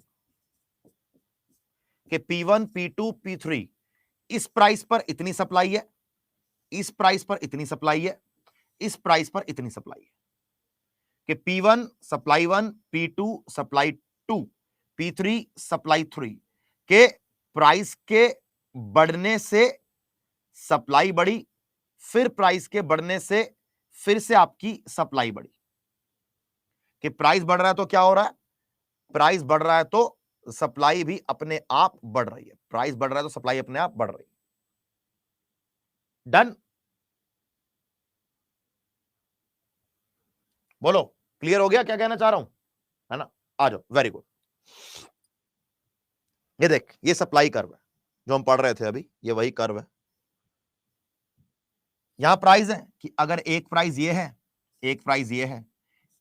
Speaker 1: कि P1 P2 P3, इस प्राइस पर इतनी सप्लाई है, इस प्राइस पर इतनी सप्लाई है, इस प्राइस पर इतनी सप्लाई है कि P1 supply 1, P2 supply 2, P3 supply 3 के प्राइस के बढ़ने से सप्लाई बढ़ी, फिर प्राइस के बढ़ने से फिर से आपकी सप्लाई बढ़ी। कि प्राइस बढ़ रहा है तो क्या हो रहा है? प्राइस बढ़ रहा है तो सप्लाई भी अपने आप बढ़ रही है, प्राइस बढ़ रहा है तो सप्लाई अपने आप बढ़ रही है। डन? बोलो, क्लियर हो गया क्या कहना चाह रहा हूं? है ना? आ जाओ, वेरी गुड। ये देख, ये सप्लाई कर्व है जो हम पढ़ रहे थे अभी, ये वही कर्व है। यहां प्राइस है कि अगर एक प्राइस ये है, एक प्राइस ये है,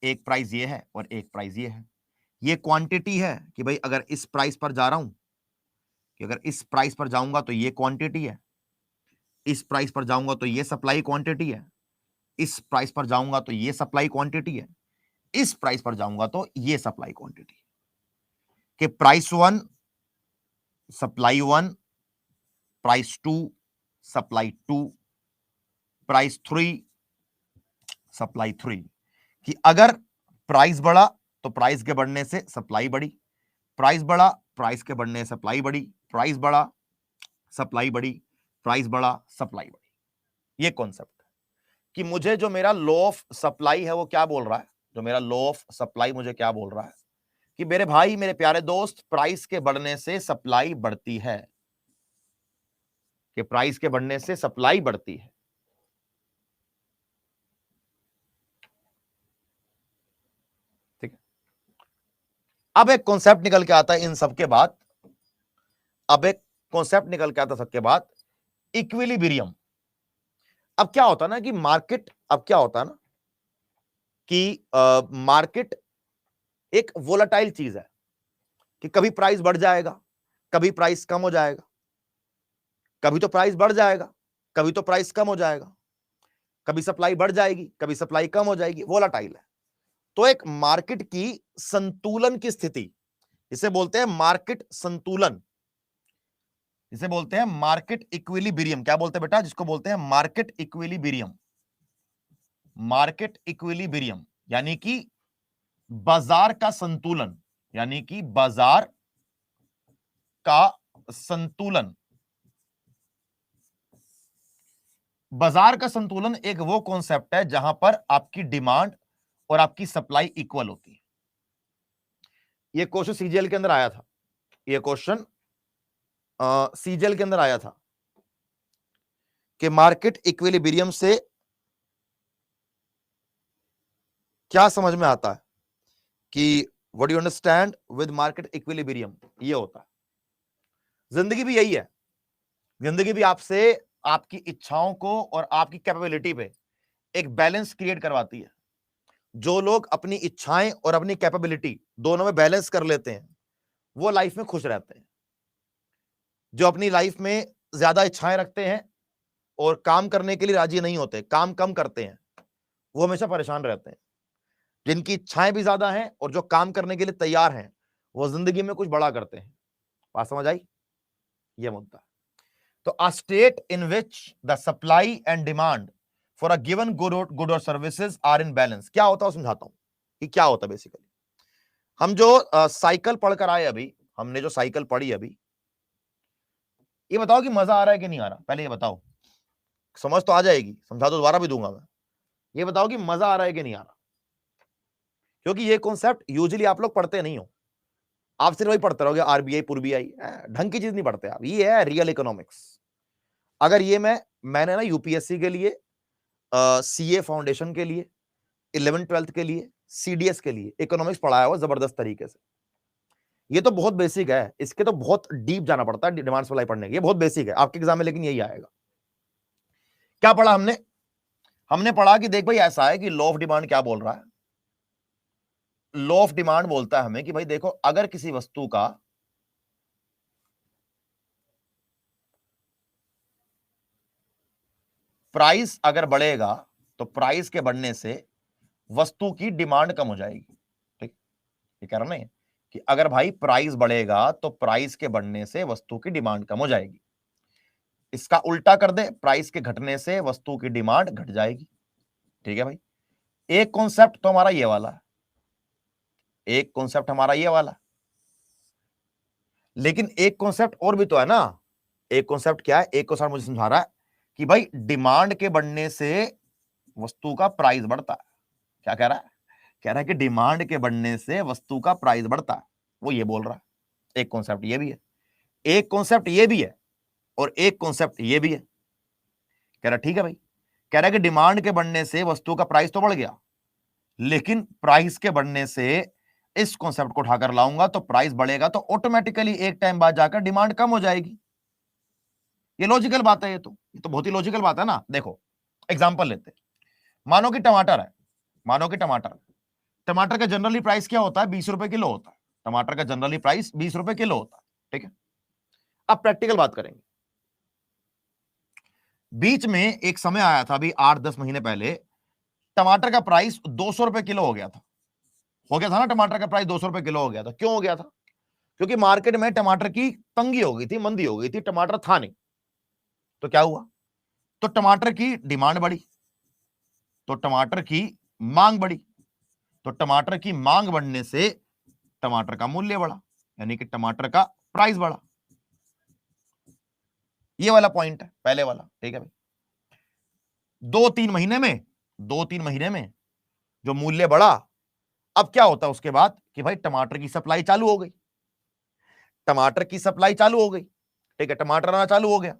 Speaker 1: एक प्राइस ये है और एक प्राइस ये है। ये क्वांटिटी है कि भाई अगर इस प्राइस पर जा रहा हूं, कि अगर इस प्राइस पर जाऊंगा तो ये क्वांटिटी है, इस प्राइस पर जाऊंगा तो ये सप्लाई क्वांटिटी है, इस प्राइस पर जाऊंगा तो ये सप्लाई क्वांटिटी है, इस प्राइस पर जाऊंगा तो ये सप्लाई क्वांटिटी है। कि price 1 supply 1, price 2 supply 2, price 3 supply 3। कि अगर प्राइस बढ़ा तो प्राइस के बढ़ने से सप्लाई बढ़ी, प्राइस बढ़ा प्राइस के बढ़ने से सप्लाई बढ़ी, प्राइस बढ़ा सप्लाई बढ़ी, प्राइस बढ़ा सप्लाई बढ़ी। ये कॉन्सेप्ट है। कि मुझे जो मेरा लॉ ऑफ सप्लाई है वो क्या बोल रहा है, जो मेरा लॉ ऑफ सप्लाई मुझे क्या बोल रहा है कि मेरे भाई, मेरे प्यारे दोस्त, प्राइस के बढ़ने से सप्लाई बढ़ती है, कि प्राइस के बढ़ने से सप्लाई बढ़ती है। ठीक है, अब एक कॉन्सेप्ट निकल के आता है इन सबके बाद, अब एक कॉन्सेप्ट निकल के आता सबके बाद, इक्विलिब्रियम। अब क्या होता है ना कि मार्केट, अब क्या होता है ना कि मार्केट एक वोलेटाइल चीज है कि कभी प्राइस बढ़ जाएगा, कभी प्राइस कम हो जाएगा, कभी तो प्राइस बढ़ जाएगा, कभी तो प्राइस कम हो जाएगा, कभी सप्लाई बढ़ जाएगी, कभी सप्लाई कम हो जाएगी, वोलेटाइल है। तो एक मार्केट की संतुलन की स्थिति, इसे बोलते हैं मार्केट संतुलन, इसे बोलते हैं मार्केट इक्विलिब्रियम। क्या बोलते हैं बेटा? जिसको बोलते हैं मार्केट इक्विलिब्रियम। मार्केट इक्विलिब्रियम यानी कि बाजार का संतुलन, यानी कि बाजार का संतुलन। बाजार का संतुलन एक वो कॉन्सेप्ट है जहां पर आपकी डिमांड और आपकी सप्लाई इक्वल होती है। ये क्वेश्चन सीजीएल के अंदर आया था, ये क्वेश्चन सीजीएल के अंदर आया था कि मार्केट इक्विलिब्रियम से क्या समझ में आता है कि what you understand with market equilibrium. ये होता है, जिंदगी भी यही है, जिंदगी भी आपसे आपकी इच्छाओं को और आपकी कैपेबिलिटी पे एक बैलेंस क्रिएट करवाती है। जो लोग अपनी इच्छाएं और अपनी कैपेबिलिटी दोनों में बैलेंस कर लेते हैं वो लाइफ में खुश रहते हैं। जो अपनी लाइफ में ज्यादा इच्छाएं रखते हैं और काम करने के लिए राजी नहीं होते, काम कम करते हैं, वो हमेशा परेशान रहते हैं। जिनकी इच्छाएं भी ज्यादा हैं और जो काम करने के लिए तैयार हैं वो जिंदगी में कुछ बड़ा करते हैं। बात समझ आई? ये मुद्दा। तो a state in which the supply and demand for a given good और सर्विसेज आर इन बैलेंस। क्या होता है समझाता हूं कि क्या होता है। बेसिकली हम जो साइकिल पढ़कर आए अभी, हमने जो साइकिल पढ़ी अभी, ये बताओ कि मजा आ रहा है कि नहीं आ रहा? पहले ये बताओ, समझ तो आ जाएगी, समझा तो दोबारा भी दूंगा मैं। ये बताओ कि मजा आ रहा है कि नहीं आ रहा? क्योंकि ये कॉन्सेप्ट यूजुअली आप लोग पढ़ते नहीं हो, आप सिर्फ वही पढ़ते रहोगे, आरबीआई पुरबीआई, ढंग की चीज नहीं पढ़ते आप। ये है रियल इकोनॉमिक्स। अगर ये मैंने ना यूपीएससी के लिए, सीए फाउंडेशन के लिए, 11th-12th के लिए, सीडीएस के लिए इकोनॉमिक्स पढ़ाया हुआ जबरदस्त तरीके से। ये तो बहुत बेसिक है, इसके तो बहुत डीप जाना पड़ता है डिमांड सप्लाई पढ़ने के। ये बहुत बेसिक है आपके एग्जाम में, लेकिन यही आएगा। क्या पढ़ा हमने? हमने पढ़ा कि देख भाई ऐसा है कि लॉ ऑफ डिमांड क्या बोल रहा है। लॉ ऑफ डिमांड बोलता है हमें कि भाई देखो, अगर किसी वस्तु का प्राइस अगर बढ़ेगा तो प्राइस के बढ़ने से वस्तु की डिमांड कम हो जाएगी। ठीक, ये कह रहा नहीं कि अगर भाई प्राइस बढ़ेगा तो प्राइस के बढ़ने से वस्तु की डिमांड कम हो जाएगी। इसका उल्टा कर दे, प्राइस के घटने से वस्तु की डिमांड घट जाएगी। ठीक है भाई, एक कॉन्सेप्ट तो हमारा ये वाला है, एक कॉन्सेप्ट हमारा ये वाला, लेकिन एक कॉन्सेप्ट और भी तो है ना। एक कॉन्सेप्ट क्या है? एक कॉन्सेप्ट मुझे समझा रहा है कि भाई डिमांड के बढ़ने से वस्तु का प्राइस बढ़ता है। क्या कह रहा है? कह रहा है कि डिमांड के बढ़ने से वस्तु का प्राइस बढ़ता है, वो ये बोल रहा है। एक कॉन्सेप्ट ये भी है, एक कॉन्सेप्ट ये भी है, और एक कॉन्सेप्ट ये भी है। कह रहा ठीक है भाई, कह रहा है कि डिमांड के बढ़ने से वस्तु का प्राइस तो बढ़ गया, लेकिन प्राइस के बढ़ने से इस कॉन्सेप्ट को उठाकर लाऊंगा तो प्राइस बढ़ेगा, तो ऑटोमेटिकली एक टाइम बाद जाकर डिमांड कम हो जाएगी। ये लॉजिकल बात है, ये तो बहुत ही लॉजिकल बात है ना। देखो एग्जांपल लेते हैं, मानो कि टमाटर है, मानो कि टमाटर का जनरली प्राइस क्या होता है? 20 रुपए किलो होता है। टमाटर का जनरली प्राइस 20 रुपए किलो होता है। ठीक है, अब प्रैक्टिकल बात करेंगे। बीच में एक समय आया था अभी 8-10 महीने पहले, टमाटर का प्राइस 200 रुपए किलो हो गया था। हो गया था ना, टमाटर का प्राइस 200 रुपए किलो हो गया था। क्यों हो गया था? क्योंकि मार्केट में टमाटर की तंगी हो गई थी, मंदी हो गई थी, टमाटर था नहीं। तो क्या हुआ? तो टमाटर की डिमांड बढ़ी, तो टमाटर की मांग बढ़ी, तो टमाटर की मांग बढ़ने से टमाटर का मूल्य बढ़ा, यानी कि टमाटर का प्राइस बढ़ा। ये वाला पॉइंट है, पहले वाला। ठीक है भाई, 2-3 महीने में जो मूल्य बढ़ा, अब क्या होता है उसके बाद कि भाई टमाटर की सप्लाई चालू हो गई, टमाटर की सप्लाई चालू हो गई, ठीक है, टमाटर आना चालू हो गया।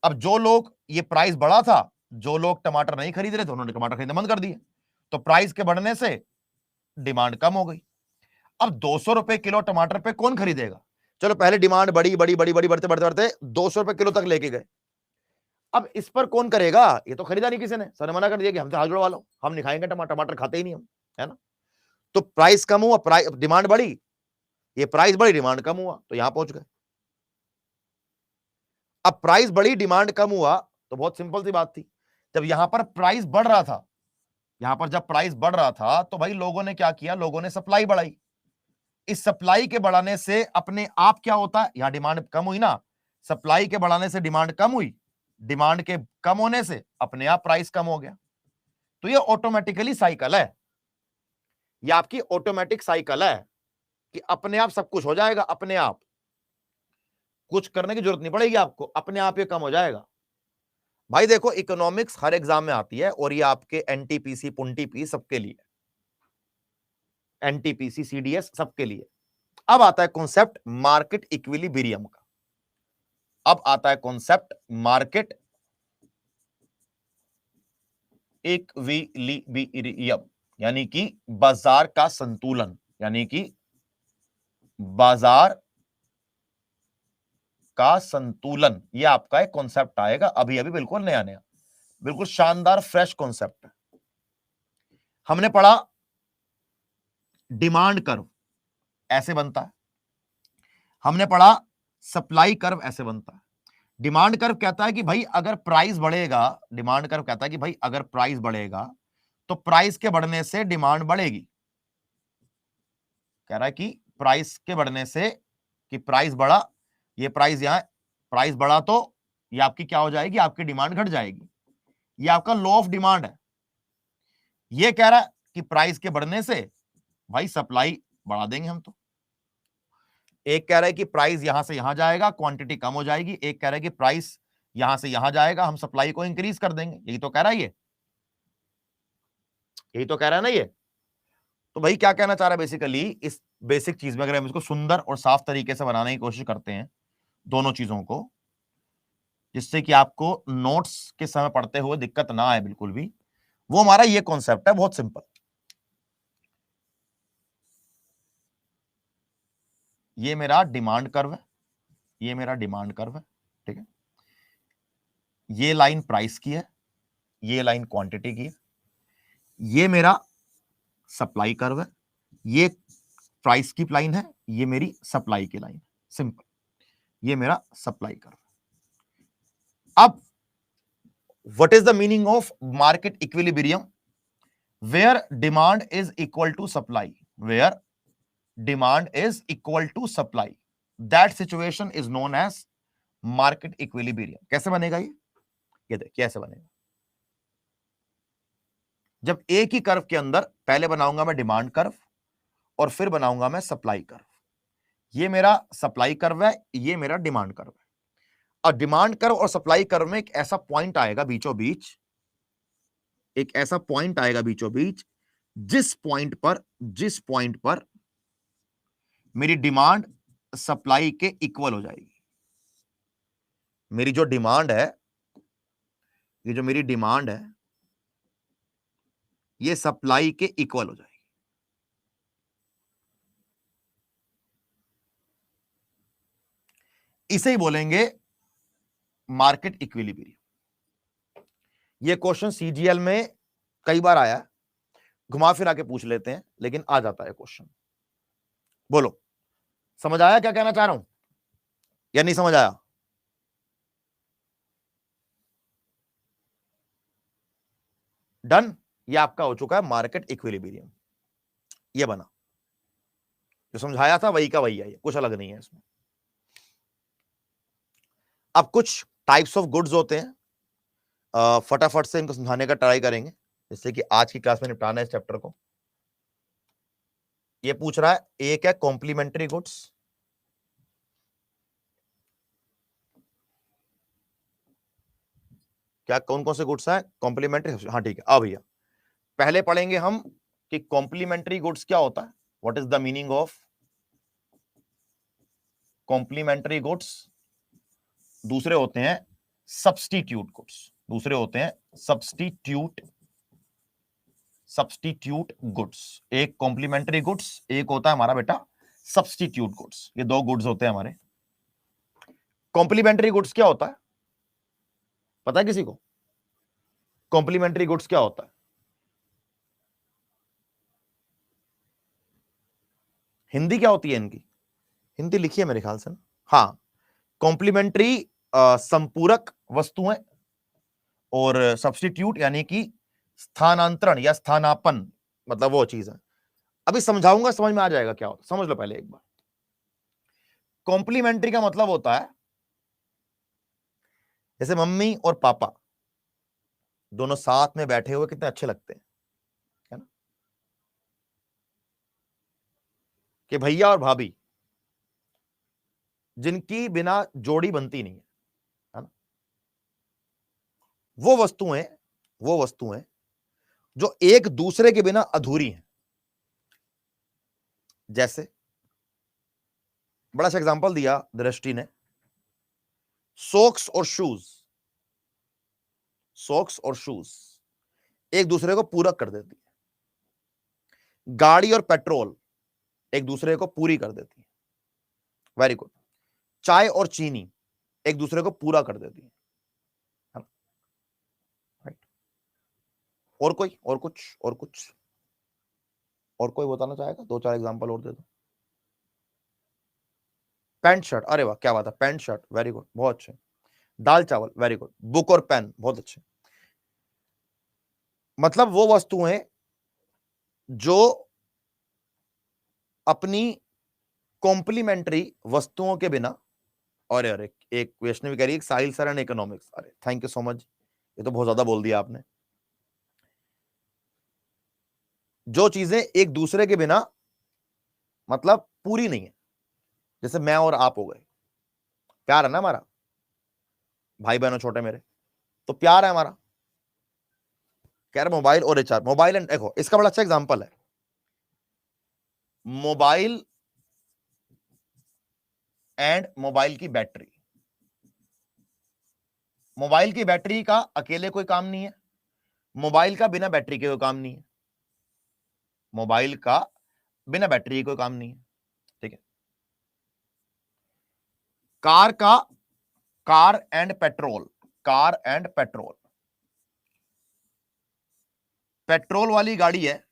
Speaker 1: अब जो लोग, ये प्राइस बढ़ा था, जो लोग टमाटर नहीं खरीद रहे थे उन्होंने टमाटर खरीदना बंद कर दिए, तो प्राइस के बढ़ने से डिमांड कम हो गई। अब 200 रुपए किलो टमाटर पे कौन खरीदेगा? चलो पहले डिमांड बढ़ी बढ़ी बढ़ी बढ़ी, बढ़ते बढ़ते बढ़ते 200 रुपए किलो तक लेके गए। अब इस पर कौन करेगा? ये तो खरीदा नहीं किसी ने, सर ने मना कर दिया कि हमसे हाथ जुड़वा लो, हम नहीं खाएंगे टमाटर, टमाटर खाते ही नहीं हम, है ना। तो प्राइस कम हुआ, प्राइस, डिमांड बढ़ी, ये प्राइस बढ़ी, डिमांड कम हुआ, तो यहां पहुंच गए। अब प्राइस बढ़ी, डिमांड कम हुआ, तो बहुत सिंपल सी बात थी, जब यहां पर प्राइस बढ़ रहा था, यहां पर जब प्राइस बढ़ रहा था तो भाई लोगों ने क्या किया, लोगों ने सप्लाई बढ़ाई। इस सप्लाई के बढ़ाने से अपने आप क्या होता है, यहां डिमांड कम हुई ना, सप्लाई के बढ़ाने से डिमांड कम हुई, डिमांड के कम होने से अपने आप प्राइस कम हो गया। तो ये ऑटोमेटिकली साइकिल है, ये आपकी ऑटोमेटिक साइकिल है कि अपने आप सब कुछ हो जाएगा, अपने आप कुछ करने की जरूरत नहीं पड़ेगी आपको, अपने आप ये कम हो जाएगा। भाई देखो, इकोनॉमिक्स हर एग्जाम में आती है और ये आपके एनटीपीसी पुंटीपी सबके लिए, एनटीपीसी सीडीएस सबके लिए। अब आता है कॉन्सेप्ट मार्केट इक्विलिब्रियम का, अब आता है कॉन्सेप्ट मार्केट इक्विलिब्रियम, यानी कि बाजार का संतुलन, यानी कि बाजार का संतुलन, ये आपका एक कॉन्सेप्ट आएगा अभी अभी, बिल्कुल नया नया, बिल्कुल शानदार फ्रेश कॉन्सेप्ट है। हमने पढ़ा डिमांड कर्व ऐसे बनता है, हमने पढ़ा सप्लाई कर्व ऐसे बनता है। डिमांड कर्व कहता है कि भाई अगर प्राइस बढ़ेगा, डिमांड कर्व कहता है कि भाई अगर प्राइस बढ़ेगा तो प्राइस के बढ़ने से डिमांड बढ़ेगी, कह रहा है कि प्राइस के बढ़ने से, कि प्राइस बढ़ा, ये प्राइस यहां प्राइस बढ़ा तो ये आपकी क्या हो जाएगी, आपकी डिमांड घट जाएगी, ये आपका लॉ ऑफ डिमांड है। ये कह रहा है कि प्राइस के बढ़ने से भाई सप्लाई बढ़ा देंगे हम, तो एक कह रहा है कि प्राइस यहां से यहां जाएगा, क्वांटिटी कम हो जाएगी, एक कह रहा है कि प्राइस यहां से यहां जाएगा, हम सप्लाई को इंक्रीज कर देंगे, यही तो कह रहा है ये, यही तो कह रहा है ना ये। तो भाई क्या कहना चाह रहा है बेसिकली, इस बेसिक चीज में अगर हम इसको सुंदर और साफ तरीके से बनाने की कोशिश करते हैं दोनों चीजों को, जिससे कि आपको नोट्स के समय पढ़ते हुए दिक्कत ना आए बिल्कुल भी, वो हमारा ये कॉन्सेप्ट है, बहुत सिंपल। ये मेरा डिमांड कर्व है, ये मेरा डिमांड कर्व है, ठीक है, ये लाइन प्राइस की है, ये लाइन क्वांटिटी की है, ये मेरा सप्लाई कर्व है, ये प्राइस की लाइन है, ये मेरी सप्लाई की लाइन है, सिंपल, ये मेरा सप्लाई कर्व। अब what is the meaning of market equilibrium? Where demand is equal to supply, where demand is equal to supply, that situation is known as market equilibrium. कैसे बनेगा ये देखिए कैसे बनेगा। जब एक ही कर्व के अंदर पहले बनाऊंगा मैं डिमांड कर्व और फिर बनाऊंगा मैं सप्लाई कर्व, ये मेरा सप्लाई कर्व है, ये मेरा डिमांड कर्व है, और डिमांड कर्व और सप्लाई कर्व में एक ऐसा पॉइंट आएगा बीचों बीच, एक ऐसा पॉइंट आएगा बीचों बीच, जिस पॉइंट पर मेरी डिमांड सप्लाई के इक्वल हो जाएगी। मेरी जो डिमांड है, ये जो मेरी डिमांड है, ये सप्लाई के इक्वल हो जाएगी। इसे ही बोलेंगे मार्केट इक्विलिब्रियम। ये क्वेश्चन सीजीएल में कई बार आया, घुमा फिरा के पूछ लेते हैं, लेकिन आ जाता है क्वेश्चन। बोलो, समझ आया क्या कहना चाह रहा हूं या नहीं समझ आया? डन, ये आपका हो चुका है मार्केट इक्विलिब्रियम, ये बना, जो समझाया था वही का वही है, कुछ अलग नहीं है इसमें। अब कुछ टाइप्स ऑफ गुड्स होते हैं, फटाफट से इनको समझाने का ट्राई करेंगे, जिससे कि आज की क्लास में निपटाना है इस चैप्टर को। ये पूछ रहा है, एक है कॉम्प्लीमेंट्री गुड्स, क्या कौन कौन से गुड्स हैं? कॉम्प्लीमेंट्री, हाँ ठीक है। अब भैया पहले पढ़ेंगे हम कि कॉम्प्लीमेंट्री गुड्स क्या होता है, what is the meaning of complementary goods. दूसरे होते हैं सब्स्टिट्यूट गुड्स, दूसरे होते हैं सब्स्टिट्यूट गुड्स। एक कॉम्प्लीमेंट्री गुड्स, एक होता है हमारा बेटा सब्स्टिट्यूट गुड्स। ये दो गुड्स होते हैं हमारे। कॉम्प्लीमेंट्री गुड्स क्या होता है, पता है किसी को? कॉम्प्लीमेंट्री गुड्स क्या होता है? हिंदी क्या होती है इनकी? हिंदी लिखी है मेरे ख्याल से ना। हाँ, कॉम्प्लीमेंट्री संपूरक वस्तुएं, और सब्स्टिट्यूट यानी कि स्थानांतरण या स्थानापन्न, मतलब वो चीज है। अभी समझाऊंगा, समझ में आ जाएगा क्या होता, समझ लो पहले एक बार। कॉम्प्लीमेंट्री का मतलब होता है जैसे मम्मी और पापा दोनों साथ में बैठे हुए कितने अच्छे लगते हैं, है ना? कि भैया और भाभी जिनकी बिना जोड़ी बनती नहीं है ना? वो वस्तुएं जो एक दूसरे के बिना अधूरी हैं। जैसे बड़ा सा एग्जांपल दिया दृष्टि ने, सॉक्स और शूज एक दूसरे को पूरक कर देती है। गाड़ी और पेट्रोल एक दूसरे को पूरी कर देती है। Very good. चाय और चीनी एक दूसरे को पूरा कर देती है ना? राइट। और कोई, और कोई बताना चाहेगा? दो चार एग्जांपल और दे दो। पैंट शर्ट, अरे वाह क्या बात है, पैंट शर्ट, वेरी गुड, बहुत अच्छे। दाल चावल, वेरी गुड। बुक और पेन, बहुत अच्छे। मतलब वो वस्तुएं जो अपनी कॉम्प्लीमेंट्री वस्तुओं के बिना, और अरे एक वैष्णवी कह रही है साहिल सर एंड इकोनॉमिक्स, अरे थैंक यू सो मच, ये तो बहुत ज्यादा बोल दिया आपने। जो चीजें एक दूसरे के बिना मतलब पूरी नहीं है, जैसे मैं और आप हो गए, प्यार है ना हमारा, भाई बहनों छोटे मेरे, तो प्यार है हमारा। कह रहे मोबाइल और रिचार्ज, मोबाइल एंड, देखो इसका बड़ा अच्छा एग्जांपल है, मोबाइल एंड मोबाइल की बैटरी। मोबाइल की बैटरी का अकेले कोई काम नहीं है, मोबाइल का बिना बैटरी के कोई काम नहीं है, मोबाइल का बिना बैटरी के कोई काम नहीं है, ठीक है। कार एंड पेट्रोल, पेट्रोल वाली गाड़ी है,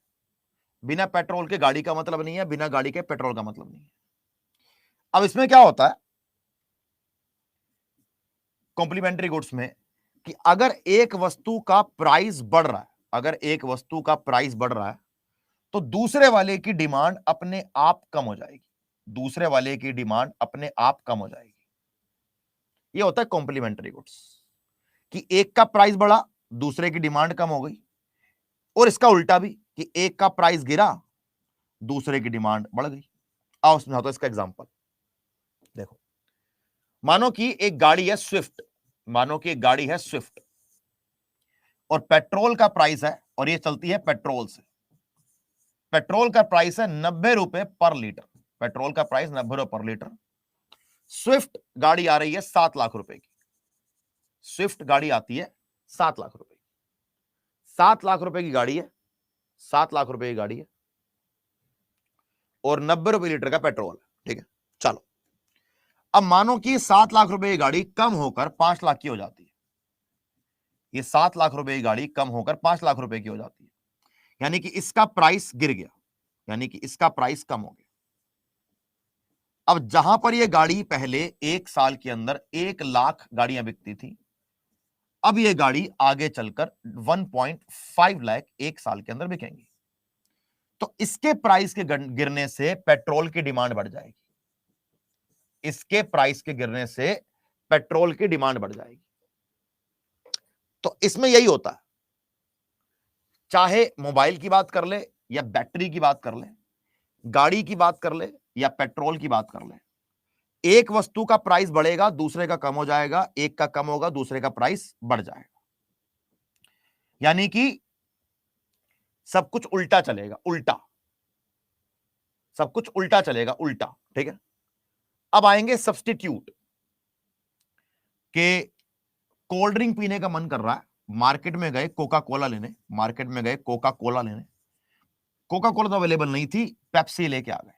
Speaker 1: बिना पेट्रोल के गाड़ी का मतलब नहीं है, बिना गाड़ी के पेट्रोल का मतलब नहीं है। अब इसमें क्या होता है कॉम्प्लीमेंट्री गुड्स में, कि अगर एक वस्तु का प्राइस बढ़ रहा है, तो दूसरे वाले की डिमांड अपने आप कम हो जाएगी, ये होता है कॉम्प्लीमेंट्री गुड्स, कि एक का प्राइस बढ़ा, दूसरे की डिमांड कम हो गई, और इसका उल्टा भी, कि एक का प्राइस गिरा, दूसरे की डिमांड बढ़ गई। आओ समझाता हूं इसका एग्जांपल। देखो, मानो कि एक गाड़ी है स्विफ्ट, और पेट्रोल का प्राइस है, और ये चलती है पेट्रोल से, पेट्रोल का प्राइस है 90 रुपए पर लीटर, स्विफ्ट गाड़ी आ रही है 7 लाख रुपए की, 7 लाख रुपए की गाड़ी है, 7 लाख रुपए की गाड़ी है, और 90 रुपए लीटर का पेट्रोल है, ठीक है। चलो, अब मानो कि 7 लाख रुपए की गाड़ी कम होकर 5 लाख की हो जाती है, ये 7 लाख रुपए की गाड़ी कम होकर 5 लाख रुपए की हो जाती है, यानी कि इसका प्राइस गिर गया, इसका प्राइस कम हो गया। अब जहां पर यह गाड़ी पहले एक साल के अंदर 1 लाख गाड़ियां बिकती थी, अब यह गाड़ी आगे चलकर 1.5 लाख एक साल के अंदर बिकेंगी। तो इसके प्राइस के गिरने से पेट्रोल की डिमांड बढ़ जाएगी, तो इसमें यही होता है, चाहे मोबाइल की बात कर ले या बैटरी की बात कर ले, गाड़ी की बात कर ले या पेट्रोल की बात कर ले, एक वस्तु का प्राइस बढ़ेगा, दूसरे का कम हो जाएगा, एक का कम होगा, दूसरे का प्राइस बढ़ जाएगा। यानी कि सब कुछ उल्टा चलेगा, उल्टा, सब कुछ उल्टा चलेगा, उल्टा, ठीक है। अब आएंगे सब्स्टिट्यूट के कोल्ड ड्रिंक पीने का मन कर रहा है, मार्केट में गए कोका कोला लेने, मार्केट में गए कोका कोला लेने, कोका कोला तो अवेलेबल नहीं थी, पेप्सी लेके आ गए,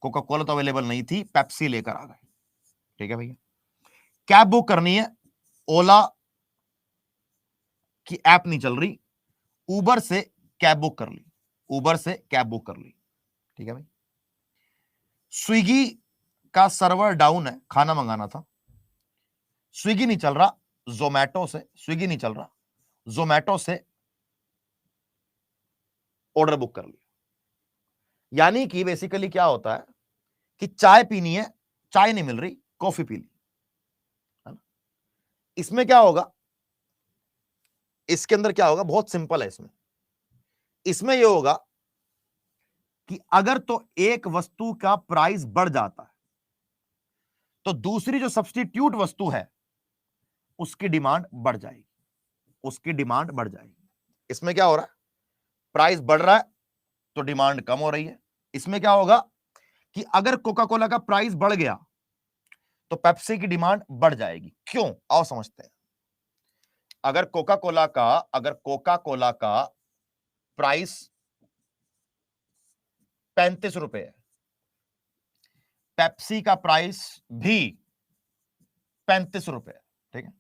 Speaker 1: कोका कोला तो अवेलेबल नहीं थी, पेप्सी लेकर आ गए, ठीक है भैया। कैब बुक करनी है, ओला की ऐप नहीं चल रही, उबर से कैब बुक कर ली, उबर से कैब बुक कर ली, ठीक है भाई। स्विगी का सर्वर डाउन है, खाना मंगाना था, स्विगी नहीं चल रहा, जोमैटो से, स्विगी नहीं चल रहा, जोमैटो से ऑर्डर बुक कर लिया। यानी कि बेसिकली क्या होता है कि चाय पीनी है, चाय नहीं मिल रही, कॉफी पी ली, है ना। इसमें क्या होगा, इसके अंदर क्या होगा, बहुत सिंपल है। इसमें यह होगा कि अगर तो एक वस्तु का प्राइस बढ़ जाता है तो दूसरी जो सब्स्टिट्यूट वस्तु है उसकी डिमांड बढ़ जाएगी, उसकी डिमांड बढ़ जाएगी। इसमें क्या हो रहा है, प्राइस बढ़ रहा है तो डिमांड कम हो रही है। इसमें क्या होगा कि अगर कोका कोला का प्राइस बढ़ गया तो पेप्सी की डिमांड बढ़ जाएगी। क्यों, आओ समझते हैं। अगर कोका कोला का प्राइस 35 रुपए है, पेप्सी का प्राइस भी 35 रुपए है, ठीक है।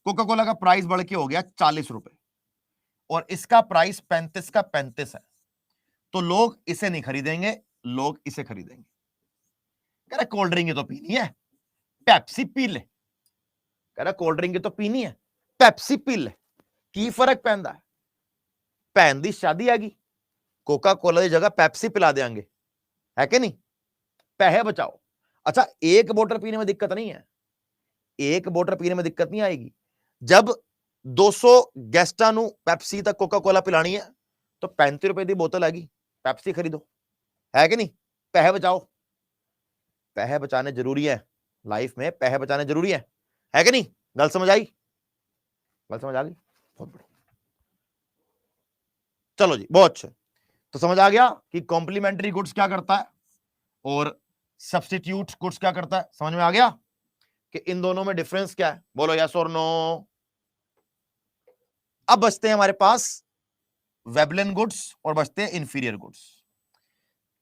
Speaker 1: कोका कोला का प्राइस बढ़ के हो गया 40 रुपए और इसका प्राइस 35 का 35 है, तो लोग इसे नहीं खरीदेंगे, लोग इसे खरीदेंगे। कह रहा कोल्ड ड्रिंक तो पीनी है, पेप्सी पी ले, कह रहा कोल्ड ड्रिंक तो पीनी है, पेप्सी पी ले, की फर्क पैंदा है, भैन दी शादी आ गई, कोका कोला की जगह पेप्सी पिला देंगे, है कि नहीं, पैसे बचाओ। अच्छा, एक बोतल पीने में दिक्कत नहीं है, एक बोतल पीने में दिक्कत नहीं आएगी। जब 200 गेस्टा नु पेप्सी तक कोका कोला पिलानी है तो 35 रुपए की बोतल आएगी, पेप्सी खरीदो, है कि नहीं, पैसे बचाओ। पैसे बचाने जरूरी है, लाइफ में पैसे बचाने जरूरी है कि नहीं। गल समझ आई, गल समझ आ गई, बहुत बढ़िया। चलो जी, बहुत अच्छे। तो समझ आ गया कि कॉम्प्लीमेंट्री गुड्स क्या करता है और सब्स्टिट्यूट गुड्स क्या करता है। समझ में आ गया कि इन दोनों में डिफरेंस क्या है, बोलो यस और नो। अब बचते हैं हमारे पास वेबलिन गुड्स और बचते हैं इंफीरियर गुड्स।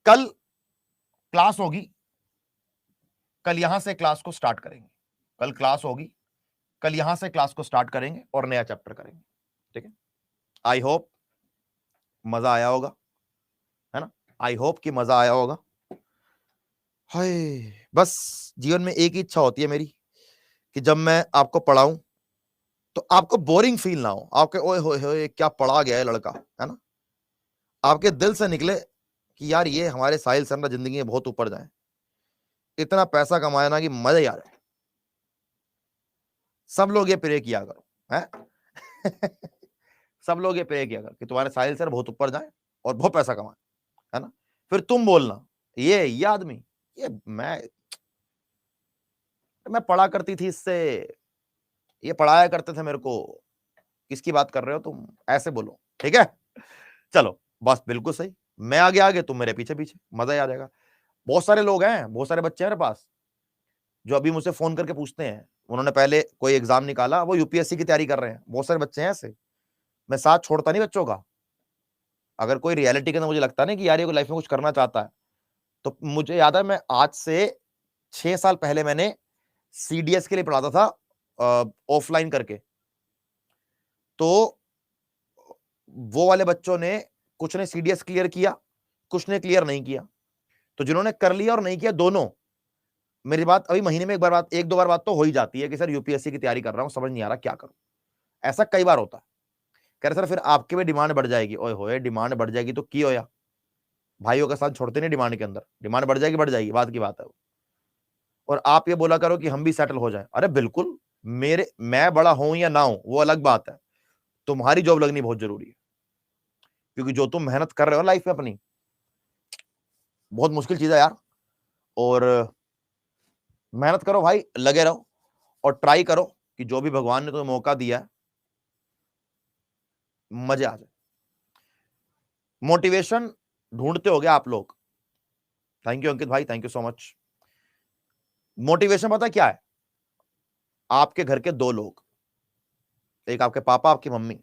Speaker 1: कल क्लास होगी, कल यहां से क्लास को स्टार्ट करेंगे, कल क्लास होगी, कल यहां से क्लास को स्टार्ट करेंगे और नया चैप्टर करेंगे, ठीक है। आई होप मजा आया होगा, है ना, आई होप कि मजा आया होगा। हाय, बस जीवन में एक ही इच्छा होती है मेरी कि जब मैं आपको पढ़ाऊं तो आपको बोरिंग फील ना हो, आपके ओए होए क्या पढ़ा गया है लड़का, है ना, आपके दिल से निकले कि यार ये हमारे साहिल सर ना जिंदगी में बहुत ऊपर जाए, इतना पैसा कमाया ना कि मजा ही आ रहा है। सब लोग ये प्रे किया करो, है सब लोग ये प्रे किया करो कि तुम्हारे साहिल सर बहुत ऊपर जाए और बहुत पैसा कमाए, है ना। फिर तुम बोलना ये आदमी, ये मैं पढ़ा करती थी इससे, ये पढ़ाया करते थे मेरे को, किसकी बात कर रहे हो तुम, ऐसे बोलो, ठीक है। चलो बस बिल्कुल सही, मैं आगे आगे, तुम मेरे पीछे पीछे, मजा ही आ जाएगा। बहुत सारे लोग हैं, बहुत सारे बच्चे हैं मेरे पास जो अभी मुझसे फोन करके पूछते हैं, उन्होंने पहले कोई एग्जाम निकाला, वो यूपीएससी की तैयारी कर रहे हैं, बहुत सारे बच्चे हैं ऐसे। मैं साथ छोड़ता नहीं बच्चों का, अगर कोई रियलिटी के अंदर मुझे लगता नहीं कि यार ये लाइफ में कुछ करना चाहता है, तो मुझे याद है मैं आज से 6 साल पहले मैंने सीडीएस के लिए पढ़ाता था ऑफलाइन करके, तो वो वाले बच्चों ने, कुछ ने सीडीएस क्लियर किया, कुछ ने क्लियर नहीं किया, तो जिन्होंने कर लिया और नहीं किया दोनों, मेरी बात अभी महीने में एक दो बार बात तो हो ही जाती है कि सर यूपीएससी की तैयारी कर रहा हूं, समझ नहीं आ रहा क्या करूं, ऐसा कई बार होता है। कह रहे सर फिर आपके भी डिमांड बढ़ जाएगी, ओए होए डिमांड बढ़ जाएगी तो की होया, भाइयों का साथ छोड़ते नहीं डिमांड के अंदर, डिमांड बढ़ जाएगी, बात की बात है। और आप ये बोला करो कि हम भी सेटल हो जाए, अरे बिल्कुल, मैं बड़ा हूं या ना हूं वो अलग बात है, तुम्हारी जॉब लगनी बहुत जरूरी है, क्योंकि जो तुम मेहनत कर रहे हो लाइफ में अपनी, बहुत मुश्किल चीज है यार। और मेहनत करो भाई, लगे रहो और ट्राई करो कि जो भी भगवान ने तुम्हें मौका दिया है मजे आ जाए। मोटिवेशन ढूंढते होगे आप लोग। थैंक यू अंकित भाई, thank you so much. Motivation पता क्या है? आपके घर के दो लोग, एक आपके पापा, आपकी मम्मी।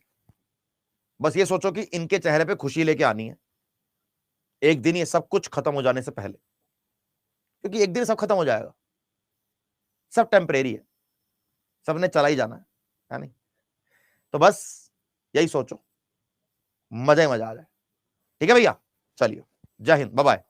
Speaker 1: बस ये सोचो कि इनके चेहरे पे खुशी लेके आनी है एक दिन ये सब कुछ खत्म हो जाने से पहले, क्योंकि एक दिन सब खत्म हो जाएगा, सब टेम्परेरी है, सबने चला ही जाना है नहीं? तो बस यही सोचो, मजा ही मजा आ जाए। ठीक है भैया, चलिए, जय हिंद, बाय बाय।